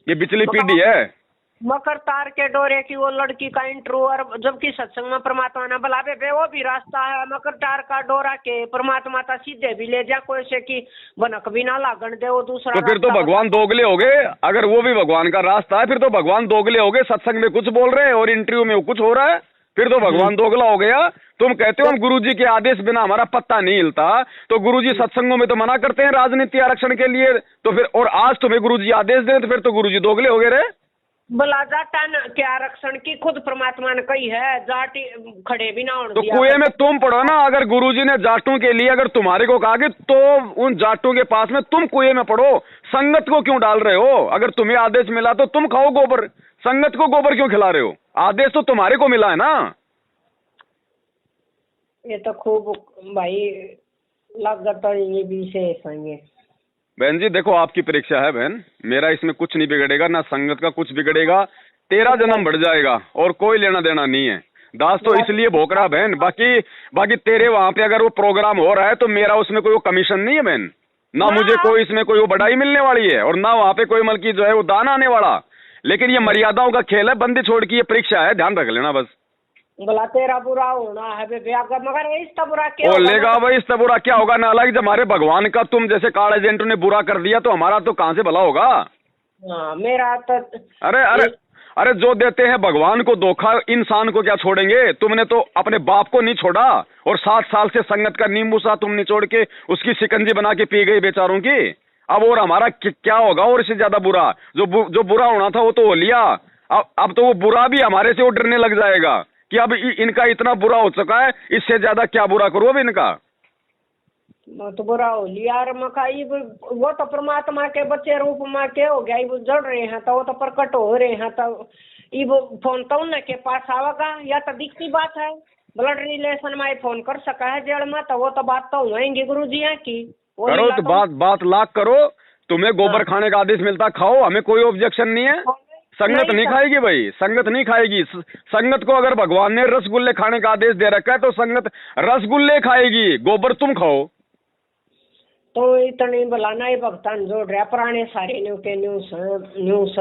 ये पिछली पीढ़ी है। मकर तार के डोरे की वो लड़की का इंटरव्यू, और जबकि सत्संग में परमात्मा ने बुलावे पे वो भी रास्ता है। मकर तार का डोरा के परमात्मा ता सीधे भी ले जा, कोई से की बनक भी ना लागण दे वो दूसरा। तो फिर तो भगवान दोगले हो गए। अगर वो भी भगवान का रास्ता है, फिर तो भगवान दोगले हो गए। सत्संग में कुछ बोल रहे हैं और इंटरव्यू में कुछ हो रहा है, फिर तो भगवान दोगला हो गया। तुम कहते हो हम गुरुजी के आदेश बिना हमारा पत्ता नहीं हिलता, तो गुरुजी सत्संगों में तो मना करते हैं राजनीति आरक्षण के लिए, तो फिर और आज तुम्हें गुरुजी आदेश दे, तो फिर तो गुरुजी दोगले हो गए रे। बोला जाटा के आरक्षण की खुद परमात्मा ने कही है, जाट खड़े भी ना होने तो कुएं में तुम पड़ो ना। अगर गुरुजी ने जाटों के लिए अगर तुम्हारे को कहा कि तो उन जाटों के पास में तुम कुएं में पड़ो, संगत को क्यों डाल रहे हो? अगर तुम्हें आदेश मिला तो तुम खाओ गोबर, संगत को गोबर क्यों खिला रहे हो? आदेश तो तुम्हारे को मिला है ना। ये तो खूब भाई लागत ये विशेष है। बहन जी देखो, आपकी परीक्षा है बहन, मेरा इसमें कुछ नहीं बिगड़ेगा, ना संगत का कुछ बिगड़ेगा। तेरा जन्म बढ़ जाएगा और कोई लेना देना नहीं है। दास तो इसलिए भोग रहा बहन, बाकी तेरे वहां पे अगर वो प्रोग्राम हो रहा है तो मेरा उसमें कोई कमीशन नहीं है बहन, ना मुझे कोई इसमें कोई वो बढ़ाई मिलने वाली है, और ना वहां पे कोई मतलब की जो है वो दान आने वाला। लेकिन ये मर्यादाओं का खेल है, बंदी छोड़ की ये परीक्षा है, ध्यान रख लेना बस। बोला तेरा बुरा होना है मगर इसका बुरा क्या लेगा भाई, इसका बुरा क्या होगा? ना अलग, जब हमारे भगवान का तुम जैसे कार्ड एजेंटों ने बुरा कर दिया तो हमारा तो कहां से भला होगा? मेरा तो अरे जो देते हैं भगवान को धोखा, इंसान को क्या छोड़ेंगे? तुमने तो अपने बाप को नहीं छोड़ा, और 7 साल से संगत का नींबू सा तुम निचोड़ के उसकी शिकंजी बना के पी गई बेचारों की। अब और हमारा क्या होगा? और इससे ज्यादा बुरा जो बुरा होना था वो तो हो लिया। अब तो वो बुरा भी हमारे से वो डरने लग जाएगा कि अब इनका इतना बुरा हो चुका है, इससे ज्यादा क्या बुरा करो अब इनका। तो बुरा हो लिया मकाई, वो तो परमात्मा के बच्चे रूप में के हो गया, वो जड़ रहे हैं तो वो तो प्रकट हो रहे हैं, तो ये फोन तो उनके पास आवेगा, या तो दिखती बात है। ब्लड रिलेशन में फोन कर सका है जेल में, तो वो तो बात तो होएंगी गुरु जी की। करो तो बात लाख करो। तुम्हें गोबर खाने का आदेश मिलता खाओ, हमें कोई ऑब्जेक्शन नहीं है। संगत नहीं खाएगी भाई, संगत नहीं खाएगी। संगत को अगर भगवान ने रसगुल्ले खाने का आदेश दे रखा है तो संगत रसगुल्ले खाएगी, गोबर तुम खाओ। तो इतने बुलाना ही भगतान जोड़ रहा पुराने सारे न्यूज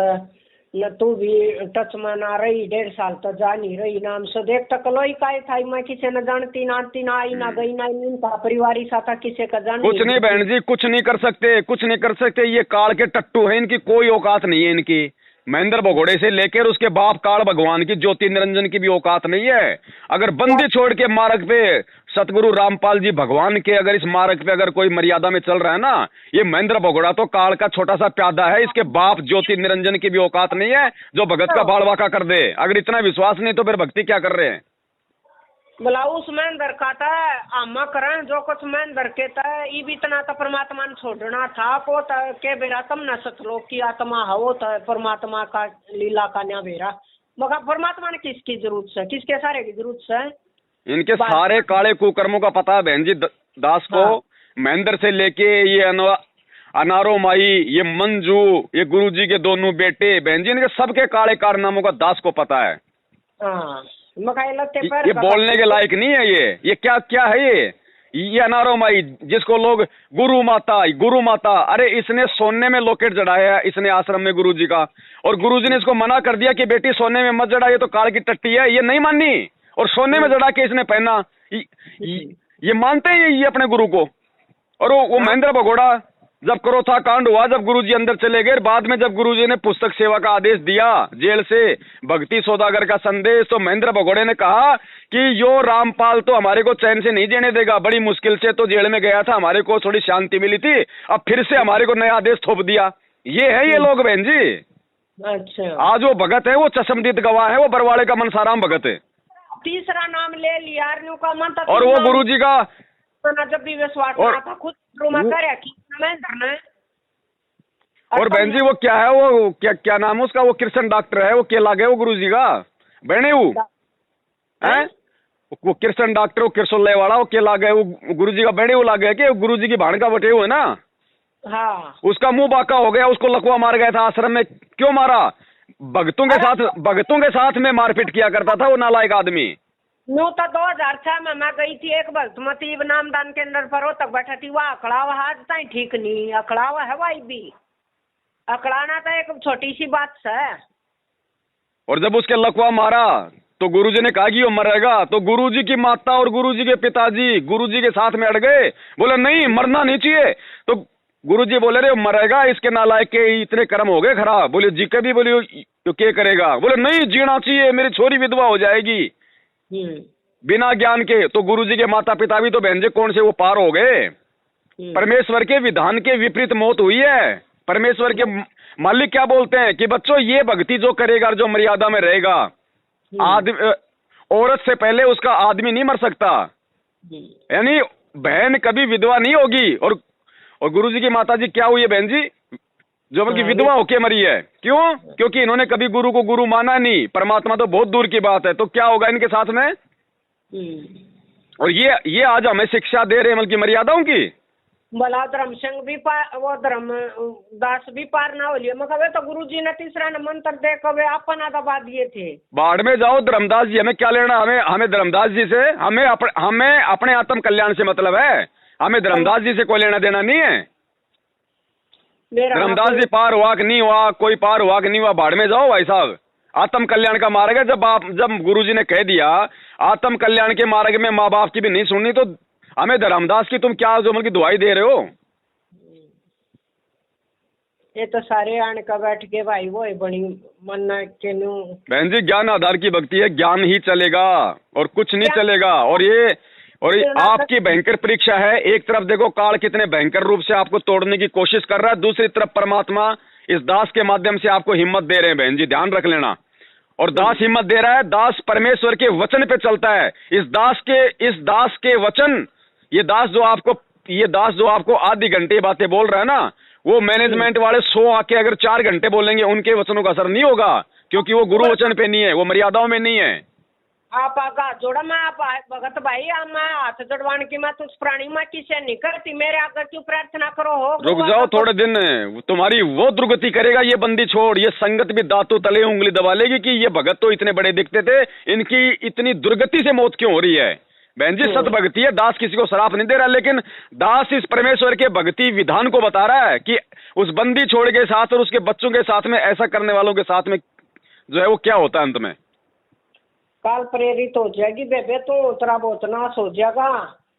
न तू भी टच में ना रही, 1.5 साल तो जा नहीं रही नाम से देख तक लोई का था। मैं किसी न जानती ना आई ना गई ना इनका परिवार साथा किसी का जान कुछ नहीं बहन जी, कुछ नहीं कर सकते। ये काल के टट्टू है, इनकी कोई औकात नहीं है। इनकी महेंद्र भगोड़े से लेकर उसके बाप काल भगवान की ज्योति निरंजन की भी औकात नहीं है। अगर बंदी छोड़ के मार्ग पे सतगुरु रामपाल जी भगवान के अगर इस मार्ग पे अगर कोई मर्यादा में चल रहा है ना, ये महेंद्र भगोड़ा तो काल का छोटा सा प्यादा है। इसके बाप ज्योति निरंजन की भी औकात नहीं है जो भगत का बाल वाका कर दे। अगर इतना विश्वास नहीं तो फिर भक्ति क्या कर रहे हैं? बोला उस महेंद्र का था आमा करें जो कुछ महेंद्र के था, ये भी इतना तो परमात्मा ने छोड़ना था को के बेरा तम न सतलोक की आत्मा हो तो परमात्मा का लीला का न्या बेरा मगर परमात्मा ने किसकी जरूरत है, किसके सारे की जरूरत है? इनके सारे काले कुकर्मों का पता है बहन जी दास को। हाँ। महेंद्र से लेके ये अनारो माई, ये मंजू, ये गुरुजी के दोनों बेटे, बहन जी इनके सबके काले कारनामों का दास को पता है। हाँ, मकाई लत्ते पर ये बोलने के लायक नहीं है। ये क्या क्या है ये अनारो माई जिसको लोग गुरु माता, अरे इसने सोने में लॉकेट जड़ाया है इसने आश्रम में गुरुजी का, और गुरुजी ने इसको मना कर दिया कि बेटी सोने में मत जड़ा, ये तो काल की टट्टी है, ये नहीं मानी और सोने में जड़ा के इसने पहना। ये मानते हैं ये अपने गुरु को। और वो महेंद्र भगोड़ा जब क्रोथा कांड हुआ, जब गुरुजी अंदर चले गए, बाद में जब गुरुजी ने पुस्तक सेवा का आदेश दिया जेल से, भक्ति सौदागर का संदेश, तो महेंद्र भगोड़े ने कहा कि यो रामपाल तो हमारे को चैन से नहीं जीने देगा, बड़ी मुश्किल से तो जेल में गया था, हमारे को थोड़ी शांति मिली थी, अब फिर से हमारे को नया आदेश थोप दिया। ये है ये लोग बहन जी। अच्छा, आज वो भगत है, वो चशमदीद गवाह है, वो बरवाड़े का मनसाराम भगत है। तीसरा नाम ले लिया का मन था, और वो गुरुजी का जब भी विश्वास था खुद और बहन जी वो क्या है, वो क्या नाम है उसका, वो कृष्ण डॉक्टर है, वो केला गए वो गुरुजी का बहने है, वो कृष्ण डॉक्टर, वो किरसोल्ले वाला, वो केला गए वो गुरुजी का बहने, वो ला गए कि गुरुजी की भाण का बटे हुए ना। हाँ, उसका मुंह बाका हो गया, उसको लकवा मार गया था आश्रम में। क्यों मारा? भक्तों के साथ में मारपीट किया करता था वो नालायक आदमी। नो तो 2006 में मैं गई थी एक भक्तमती नामदान केंद्र पर, हो तक बैठा थी, वह अकड़ावा आज तक ठीक नहीं, अकड़ावा है भाई भी, अकड़ाना तो एक छोटी सी बात है। और जब उसके लकवा मारा तो गुरुजी ने कहा कि वो मरेगा, तो गुरुजी की माता और गुरुजी के पिताजी गुरुजी के साथ में अड़ गए, बोले नहीं मरना नहीं चाहिए। तो गुरुजी बोले रे मरेगा, इसके नालायक के इतने कर्म हो गए खराब। बोले जी के भी, बोले तो क्या करेगा? बोले नहीं जीना चाहिए, मेरी छोरी विधवा हो जाएगी बिना ज्ञान के। तो गुरुजी के माता पिता भी तो बहन जी कौन से वो पार हो गए, परमेश्वर के विधान के विपरीत मौत हुई है। परमेश्वर के मालिक क्या बोलते हैं कि बच्चों ये भक्ति जो करेगा, जो मर्यादा में रहेगा, आदमी औरत से पहले उसका आदमी नहीं मर सकता, यानी बहन कभी विधवा नहीं होगी। और गुरुजी की माता जी क्या हुई है बहन जी, जो बल्कि विधवा होके मरी है। क्यों? क्योंकि इन्होंने कभी गुरु को गुरु माना नहीं, परमात्मा तो बहुत दूर की बात है। तो क्या होगा इनके साथ में? और ये आज हमें शिक्षा दे रहे हैं बल्कि मर्यादाओं की। भला धर्म संघ भी पार, वो धर्म दास भी पार ना हो लिया, मगर तो गुरुजी ने तीसरा मंत्र दे कभी अपना दबा दिए थे। बाढ़ में जाओ धर्मदास जी, हमें क्या लेना? हमें धर्मदास जी से, हमें अपने आत्म कल्याण से मतलब है, हमें धर्मदास जी से कोई लेना देना नहीं है। धर्मदास जी पार हुआ कि नहीं हुआ, कोई पार हुआ कि नहीं हुआ, बाढ़ में जाओ भाई साहब। आत्म कल्याण का मार्ग है। जब गुरुजी ने कह दिया आत्म कल्याण के मार्ग में माँ बाप की भी नहीं सुननी, तो हमें धर्मदास की तुम क्या जो की दुआई दे रहे हो? ये तो सारे आने का बैठ के भाई वो है बड़ी मन के न्यू। बहन जी ज्ञान आधार की भक्ति है, ज्ञान ही चलेगा और कुछ नहीं चलेगा। और ये आपकी भयंकर परीक्षा है। एक तरफ देखो काल कितने भयंकर रूप से आपको तोड़ने की कोशिश कर रहा है, दूसरी तरफ परमात्मा इस दास के माध्यम से आपको हिम्मत दे रहे हैं। बहन जी ध्यान रख लेना। और दास हिम्मत दे रहा है, दास परमेश्वर के वचन पे चलता है। इस दास के वचन, ये दास जो आपको आधी घंटे बातें बोल रहा है ना, वो मैनेजमेंट वाले 100 आके अगर 4 घंटे बोलेंगे उनके वचनों का असर नहीं होगा, क्योंकि वो गुरु वचन पे नहीं है, वो मर्यादाओं में नहीं है। आप आगा जोड़ा मैं आप भगत भाई, मैं हाथ जोड़वाने की मैं तो उस प्राणी माँ की से नहीं करती, मेरे आगे क्यों प्रार्थना करो हो। रुक जाओ थोड़े दिन, तुम्हारी वो दुर्गति करेगा ये बंदी छोड़। ये संगत भी दांतों तले उंगली दबा लेगी कि ये भगत तो इतने बड़े दिखते थे, इनकी इतनी दुर्गति से मौत क्यों हो रही है। बहन जी सत भक्ति है, दास किसी को श्राप नहीं दे रहा, लेकिन दास इस परमेश्वर के भक्ति विधान को बता रहा है कि उस बंदी छोड़ के साथ और उसके बच्चों के साथ में ऐसा करने वालों के साथ में जो है वो क्या होता है अंत में। काल प्रेरित हो जाएगी बेबे, तो उतरा बहुत नाश हो जाएगा।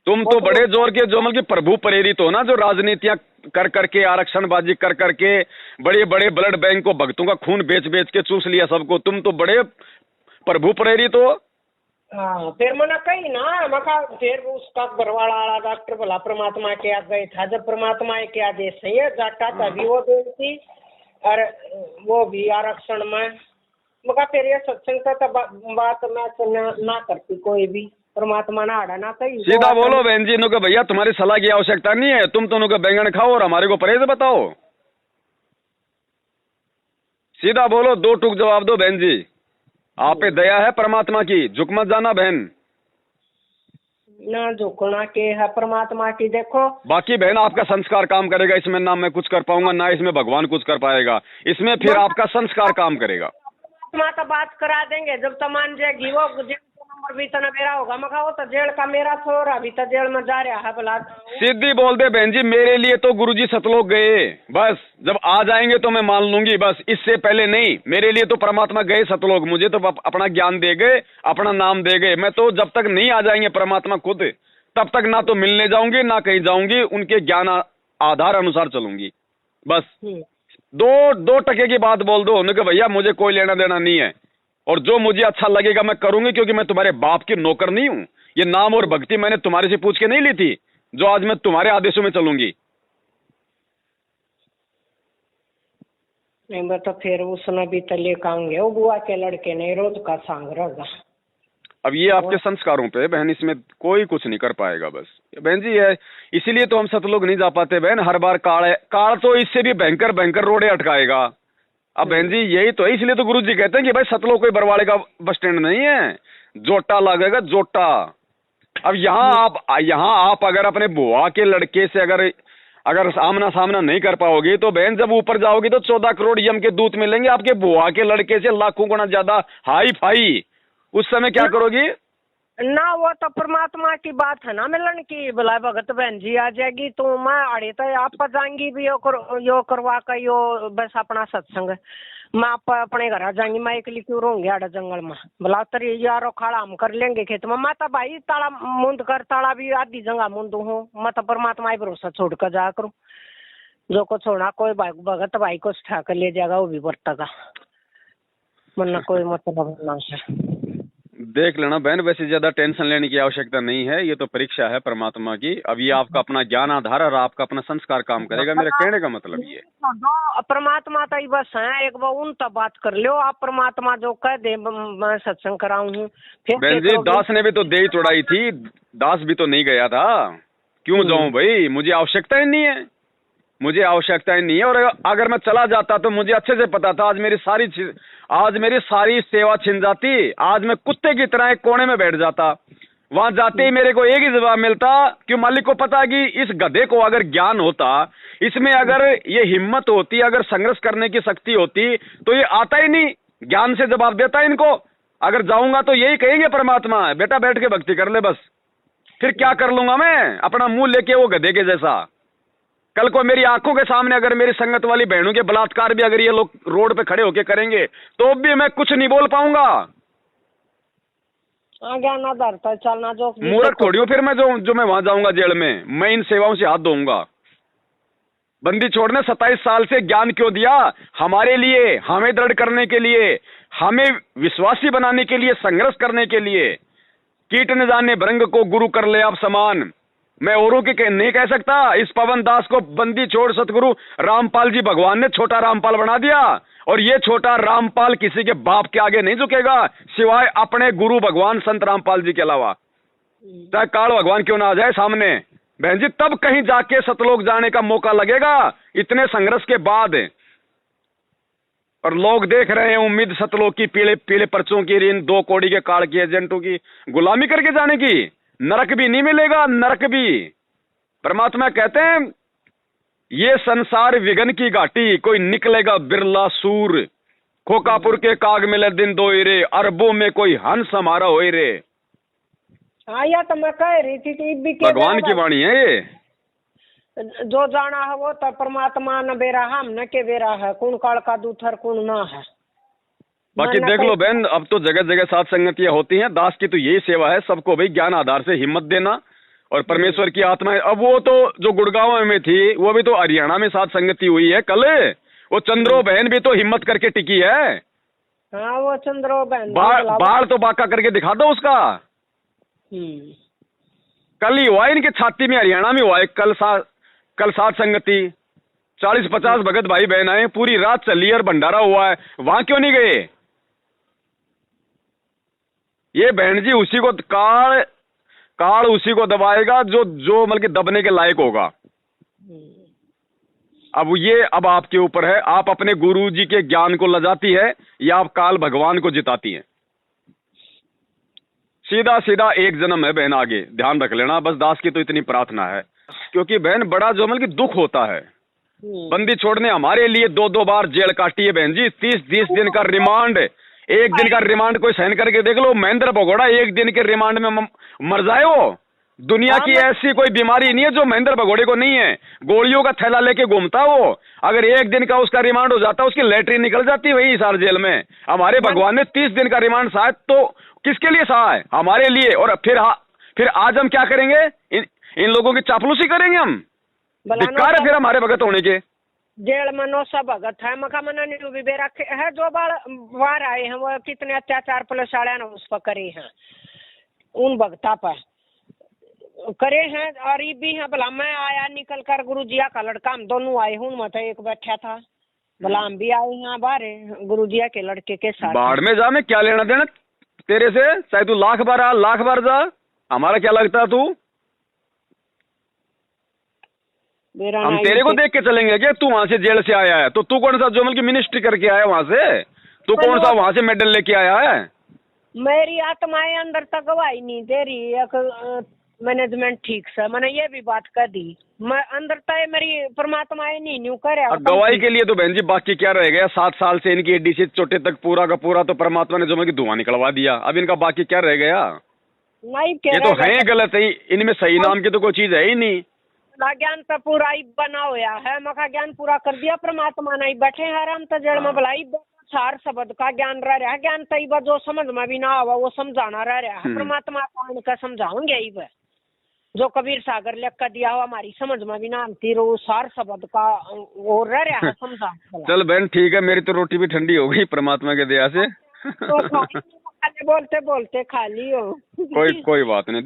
तुम तो बड़े जोर के जो मतलब प्रभु प्रेरित हो ना, जो राजनीतियां कर करके, आरक्षणबाजी कर करके, बड़े बड़े ब्लड बैंक को, भक्तों का खून बेच बेच के चूस लिया सबको, तुम तो बड़े प्रभु प्रेरित हो। हाँ फिर मना कही ना मका, फिर उसका घरवाला वाला डॉक्टर भला परमात्मा के आ गए था, जब परमात्मा के आदेश है जाटा तभी वो देती, और वो भी आरक्षण में मका। फिर ये सत्संग का बात मैं ना करती कोई भी, परमात्मा ना आड़ा ना कही। सीधा बोलो बहन जी नुका, भैया तुम्हारी सलाह की आवश्यकता नहीं है, तुम दोनों का बैंगन खाओ और हमारे को परहेज बताओ। सीधा बोलो, 2 टूक जवाब दो बहन जी। आप पे दया है परमात्मा की, झुक मत जाना बहन। ना झुकना के है परमात्मा की। देखो बाकी बहन आपका संस्कार काम करेगा, इसमें ना मैं कुछ कर पाऊंगा ना इसमें भगवान कुछ कर पाएगा, इसमें फिर आपका संस्कार काम करेगा। परमात्मा तो बात करा देंगे जब तो मान जाएगी। वो जेल का नंबर भी तो मेरा होगा, मैं वो तो जेल का मेरा छोरा भी तो जेल में जा रहा है भला। सीधी बोल दे बहन जी, मेरे लिए तो गुरुजी सतलोक गए, बस जब आ जाएंगे तो मैं मान लूंगी, बस इससे पहले नहीं। मेरे लिए तो परमात्मा गए सतलोक, मुझे तो अपना ज्ञान दे गए, अपना नाम दे गए। मैं तो जब तक नहीं आ जाएंगे परमात्मा खुद, तब तक ना तो मिलने जाऊंगी ना कहीं जाऊंगी, उनके ज्ञान आधार अनुसार चलूंगी। बस दो टके की बात बोल दो उन्हें कि भैया मुझे कोई लेना देना नहीं है, और जो मुझे अच्छा लगेगा मैं करूंगी, क्योंकि मैं तुम्हारे बाप की नौकर नहीं हूं। ये नाम और भक्ति मैंने तुम्हारे से पूछ के नहीं ली थी, जो आज मैं तुम्हारे आदेशों में चलूंगी। नहीं तो फिर उसने भी तो लेकर आऊंगे, वो बुआ के लड़के ने रोज का सांग रहेगा। अब ये आपके संस्कारों पे बहन, इसमें कोई कुछ नहीं कर पाएगा। बस बहन जी है, इसीलिए तो हम सतलोक नहीं जा पाते बहन। हर बार काल तो इससे भी भयंकर भयंकर रोडे अटकाएगा। अब बहन जी यही तो है, इसलिए तो गुरु जी कहते हैं कि भाई सतलोक कोई बरवाड़े का बस स्टैंड नहीं है, जोटा लगेगा जोटा। अब यहाँ आप अगर अपने बुआ के लड़के से अगर सामना सामना नहीं कर पाओगे तो बहन जब ऊपर जाओगी तो 14 करोड़ यम के दूत मिलेंगे आपके बुआ के लड़के से लाखों गुना ज्यादा हाई फाई। उस समय क्या करोगी? ना वो तो परमात्मा की बात है ना मिलन की। बुला भगत बहन जी आ जाएगी तो मैं अड़े तो आप जाएंगी भी यो करवा का यो बस अपना सत्संग। मैं आप अपने घर आ जाएंगी, मैं एकली क्यों रहूंगी आड़े जंगल में। बुला तरी यारो खाड़ा हम कर लेंगे खेत में। मैं तो भाई ताला मुंद कर, ताला भी आधी जगह मुंद हूँ। मैं तो परमात्मा ही भरोसा छोड़ कर जा करूँ, जो को छोड़ा कोई भगत भाई को उठा कर ले जाएगा वो भी बरतेगा, वरना कोई मतलब ना है। देख लेना बहन, वैसे ज्यादा टेंशन लेने की आवश्यकता नहीं है, ये तो परीक्षा है परमात्मा की। अब ये आपका अपना ज्ञान आधार और आपका अपना संस्कार काम करेगा, मेरे कहने का मतलब ये। परमात्मा तो बस है, एक बार उन तब बात कर लो आप। परमात्मा जो कह दे मैं सत्संग कराऊं हूँ। बहन जी दास ने भी तो दे चढ़ाई थी, दास भी तो नहीं गया था। क्यों जाऊं भाई, मुझे आवश्यकता ही नहीं है, मुझे आवश्यकता ही नहीं है। और अगर मैं चला जाता तो मुझे अच्छे से पता था आज मेरी सारी सेवा छिन जाती। आज मैं कुत्ते की तरह एक कोने में बैठ जाता। वहां जाते ही मेरे को एक ही जवाब मिलता कि मालिक को पता कि इस गधे को अगर ज्ञान होता, इसमें अगर ये हिम्मत होती, अगर संघर्ष करने की शक्ति होती तो ये आता ही नहीं, ज्ञान से जवाब देता इनको। अगर जाऊंगा तो यही कहेंगे परमात्मा बेटा बैठ के भक्ति कर ले, बस फिर क्या कर लूंगा मैं अपना मुंह लेके वो गधे के जैसा। कल को मेरी आंखों के सामने अगर मेरी संगत वाली बहनों के बलात्कार भी अगर ये लोग रोड पे खड़े होके करेंगे तो भी मैं कुछ नहीं बोल पाऊंगा। ज्ञान आधार पर चलना जो मूर्ख थोड़ी हूं फिर मैं, जो मैं वहां जाऊंगा जेल में, मैं इन सेवाओं से हाथ धोऊंगा। बंदी छोड़ने 27 साल से ज्ञान क्यों दिया? हमारे लिए, हमें दृढ़ करने के लिए, हमें विश्वासी बनाने के लिए, संघर्ष करने के लिए। कीट न जाने भृंग को गुरु कर ले आप समान। मैं औरों के नहीं कह सकता। इस पवन दास को बंदी छोड़ सतगुरु रामपाल जी भगवान ने छोटा रामपाल बना दिया, और ये छोटा रामपाल किसी के बाप के आगे नहीं झुकेगा सिवाय अपने गुरु भगवान संत रामपाल जी के अलावा। चाहे काल भगवान क्यों ना आ जाए सामने बहन जी, तब कहीं जाके सतलोक जाने का मौका लगेगा इतने संघर्ष के बाद। और लोग देख रहे हैं उम्मीद सतलोक की पीले पीले पर्चों की, इन 2 कौड़ी के कार्ड की एजेंटों की गुलामी करके जाने की। नरक भी नहीं मिलेगा, नरक भी। परमात्मा कहते हैं ये संसार विघन की घाटी, कोई निकलेगा बिरला सूर। खोकापुर के काग मिले दिन दो रे, अरबों में कोई हंस हमारा होए रे। हाँ या तो मैं कह रही थी कि भगवान की वाणी है ये। जो जाना है वो तो परमात्मा न बेरा हम न के बेरा है, कौन काल का दूथर कौन ना है। बाकी देख लो बहन, अब तो जगह जगह साथ संगतियां होती हैं। दास की तो यही सेवा है, सबको भाई ज्ञान आधार से हिम्मत देना और परमेश्वर की आत्मा है। अब वो तो जो गुड़गांव में थी वो भी तो हरियाणा में साथ संगति हुई है कल। वो चंद्रो बहन भी तो हिम्मत करके टिकी है। हाँ वो चंद्रो बहन बाल तो बाका करके दिखा दो उसका। कल ही हुआ इनके छाती में, हरियाणा में हुआ है कल साथ संगति। 40-50 भगत भाई बहन आए, पूरी रात चली और भंडारा हुआ है। वहां क्यों नहीं गए? ये बहन जी उसी को काल उसी को दबाएगा जो मतलब दबने के लायक होगा। अब आपके ऊपर है, आप अपने गुरु जी के ज्ञान को लजाती है या आप काल भगवान को जिताती हैं। सीधा सीधा एक जन्म है बहन, आगे ध्यान रख लेना, बस दास की तो इतनी प्रार्थना है। क्योंकि बहन बड़ा जो मतलब कि दुख होता है, बंदी छोड़ने हमारे लिए 2-2 बार जेल काटी है बहन जी, 30 दिन का रिमांड, एक दिन का रिमांड कोई सहन करके देख लो। महेंद्र भगोड़ा एक दिन के रिमांड में मर जाए वो। दुनिया की ऐसी कोई बीमारी नहीं है जो महेंद्र भगोड़े को नहीं है। गोलियों का थैला लेके घूमता वो, अगर एक दिन का उसका रिमांड हो जाता उसकी लैटरिन निकल जाती वही हिसार जेल में। हमारे भगवान ने 30 दिन का रिमांड सहा, तो किसके लिए सहा है? हमारे लिए। और फिर आज हम क्या करेंगे? इन लोगों की चापलूसी करेंगे हम। धिक्कार है फिर हमारे भगत होने के। जेल में नौसा भगत है, मका मना नहीं भी रखे है, जो बार आए हैं वो कितने अत्याचार पुलिस वाले ने उस पर करे हैं, उन भगता पर करे हैं। और ये भी है भला, मैं आया निकल कर गुरुजिया का लड़का, हम दोनों आए हूँ, मत एक बैठा था, भला हम भी आए यहाँ बाहर गुरुजिया के लड़के के साथ। बाढ़ में जा, में क्या लेना देना तेरे से? चाहे तू लाख बार जा, हमारा क्या लगता है तू? हम तेरे को देख के चलेंगे क्या? तू वहां से जेल से आया है तो तू कौन सा जो मतलब की मिनिस्ट्री करके आया वहां से? तू कौन सा वहां से मेडल लेके आया है? मेरी आत्माएं अंदर तक गवाही नहीं दे रही, मैनेजमेंट ठीक से मैंने ये भी बात कर दी, मैं अंदर तक मेरी परमात्माएं नहीं करे। गवाही के लिए तो बहन जी बाकी क्या रह गया? 7 साल से इनकी एडी से चोटे तक पूरा का पूरा तो परमात्मा ने जो मतलब धुआं निकलवा दिया। अब इनका बाकी क्या रह गया? नहीं, ये तो है गलत है, इनमें सही नाम की तो कोई चीज है ही नहीं। ज्ञान तो पूरा ही बना हुआ है, मका ज्ञान पूरा कर दिया परमात्मा ने, बैठे हैं आराम तो जड़ में भलाई सार शब्द का ज्ञान रह रहा है। ज्ञान तो जो समझ में भी ना आवा वो समझाना रह रहा है, परमात्मा को इनका समझाओगे ही वह जो कबीर सागर लिख कर दिया हुआ हमारी समझ में भी ना आती, रो सार शब्द का वो रह रहा है समझा। चल बहन ठीक है, मेरी तो रोटी भी ठंडी हो गई परमात्मा के दया से। तो बोलते बोलते खा लियो। कोई बात नहीं।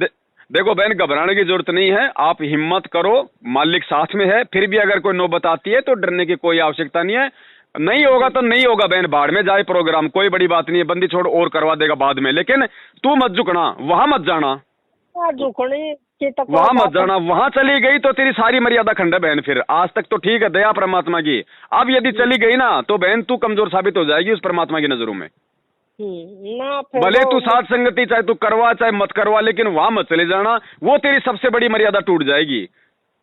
देखो बहन, घबराने की जरूरत नहीं है, आप हिम्मत करो, मालिक साथ में है। फिर भी अगर कोई नौबत आती है तो डरने की कोई आवश्यकता नहीं है। नहीं होगा तो नहीं होगा बहन, बाढ़ में जाए प्रोग्राम, कोई बड़ी बात नहीं है, बंदी छोड़ और करवा देगा बाद में। लेकिन तू मत झुकना, वहां मत जाना, वहां मत जाना। वहां चली गई तो तेरी सारी मर्यादा खंड है बहन। फिर आज तक तो ठीक है दया परमात्मा की, अब यदि चली गई ना तो बहन तू कमजोर साबित हो जाएगी उस परमात्मा की नजरों में। भले तू साथ संगति चाहे तू करवा चाहे मत करवा, लेकिन वहां मत चले जाना, वो तेरी सबसे बड़ी मर्यादा टूट जाएगी,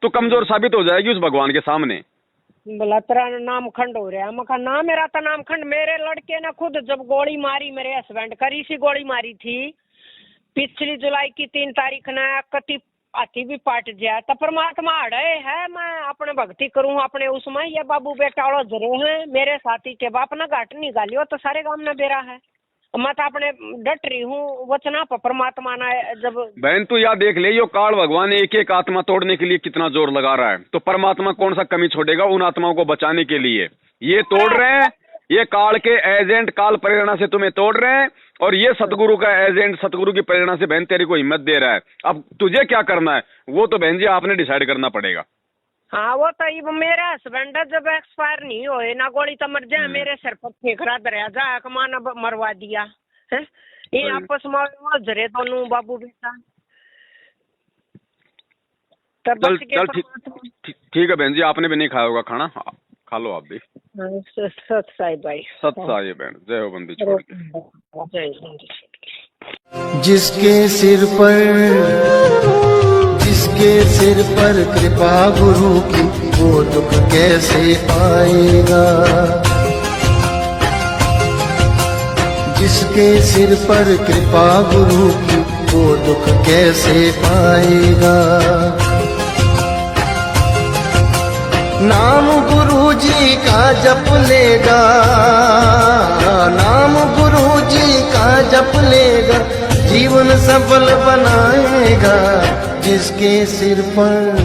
तू कमजोर साबित हो जाएगी उस भगवान के सामने। बोला तेरा नाम खंड हो रहा है, मैं कहा ना मेरा तो नाम खंड। मेरे लड़के ने खुद जब गोली मारी मेरे हस्बैंड करी सी गोली मारी थी पिछली जुलाई की 3 तारीख ने, कति हाथी भी पाट गया तो परमात्मा अड़े है, मैं अपने भक्ति करूँ अपने उसमें। ये बाबू बेटा वालों जरे हैं मेरे साथी के बाप ना घाट नहीं गालियो तो सारे गांव ने बेरा है, मैं तो अपने डट रही हूँ वचना पर परमात्मा ने। जब बहन तू याद देख ले, यो काल भगवान एक एक आत्मा तोड़ने के लिए कितना जोर लगा रहा है, तो परमात्मा कौन सा कमी छोड़ेगा उन आत्माओं को बचाने के लिए। ये तोड़ रहे हैं, ये काल के एजेंट काल प्रेरणा से तुम्हें तोड़ रहे हैं, और ये सतगुरु का एजेंट सतगुरु की प्रेरणा से बहन तेरी को हिम्मत दे रहा है। अब तुझे क्या करना है वो तो बहन जी आपने डिसाइड करना पड़ेगा। हाँ वो तो मेरा हस्बैंड जब एक्सपायर नहीं होए ना गोली तो मर जाए, मेरे सिर पर फेंकरा दरिया जा माना मरवा दिया है। ये आपस में जरे दोनों बाबू बेटा। चल ठीक है बहन जी, आपने भी नहीं खाया होगा खाना, खा लो आप भी। सत साई भाई, सत साई बहन, जय हो बंदी छोड़ के। जिसके सिर पर कृपा गुरु की, वो दुख कैसे पाएगा। जिसके सिर पर कृपा गुरु की, वो दुख कैसे पाएगा। नाम गुरु जी का जप लेगा, नाम गुरु जी का जप लेगा, जीवन सफल बनाएगा। जिसके सिर पर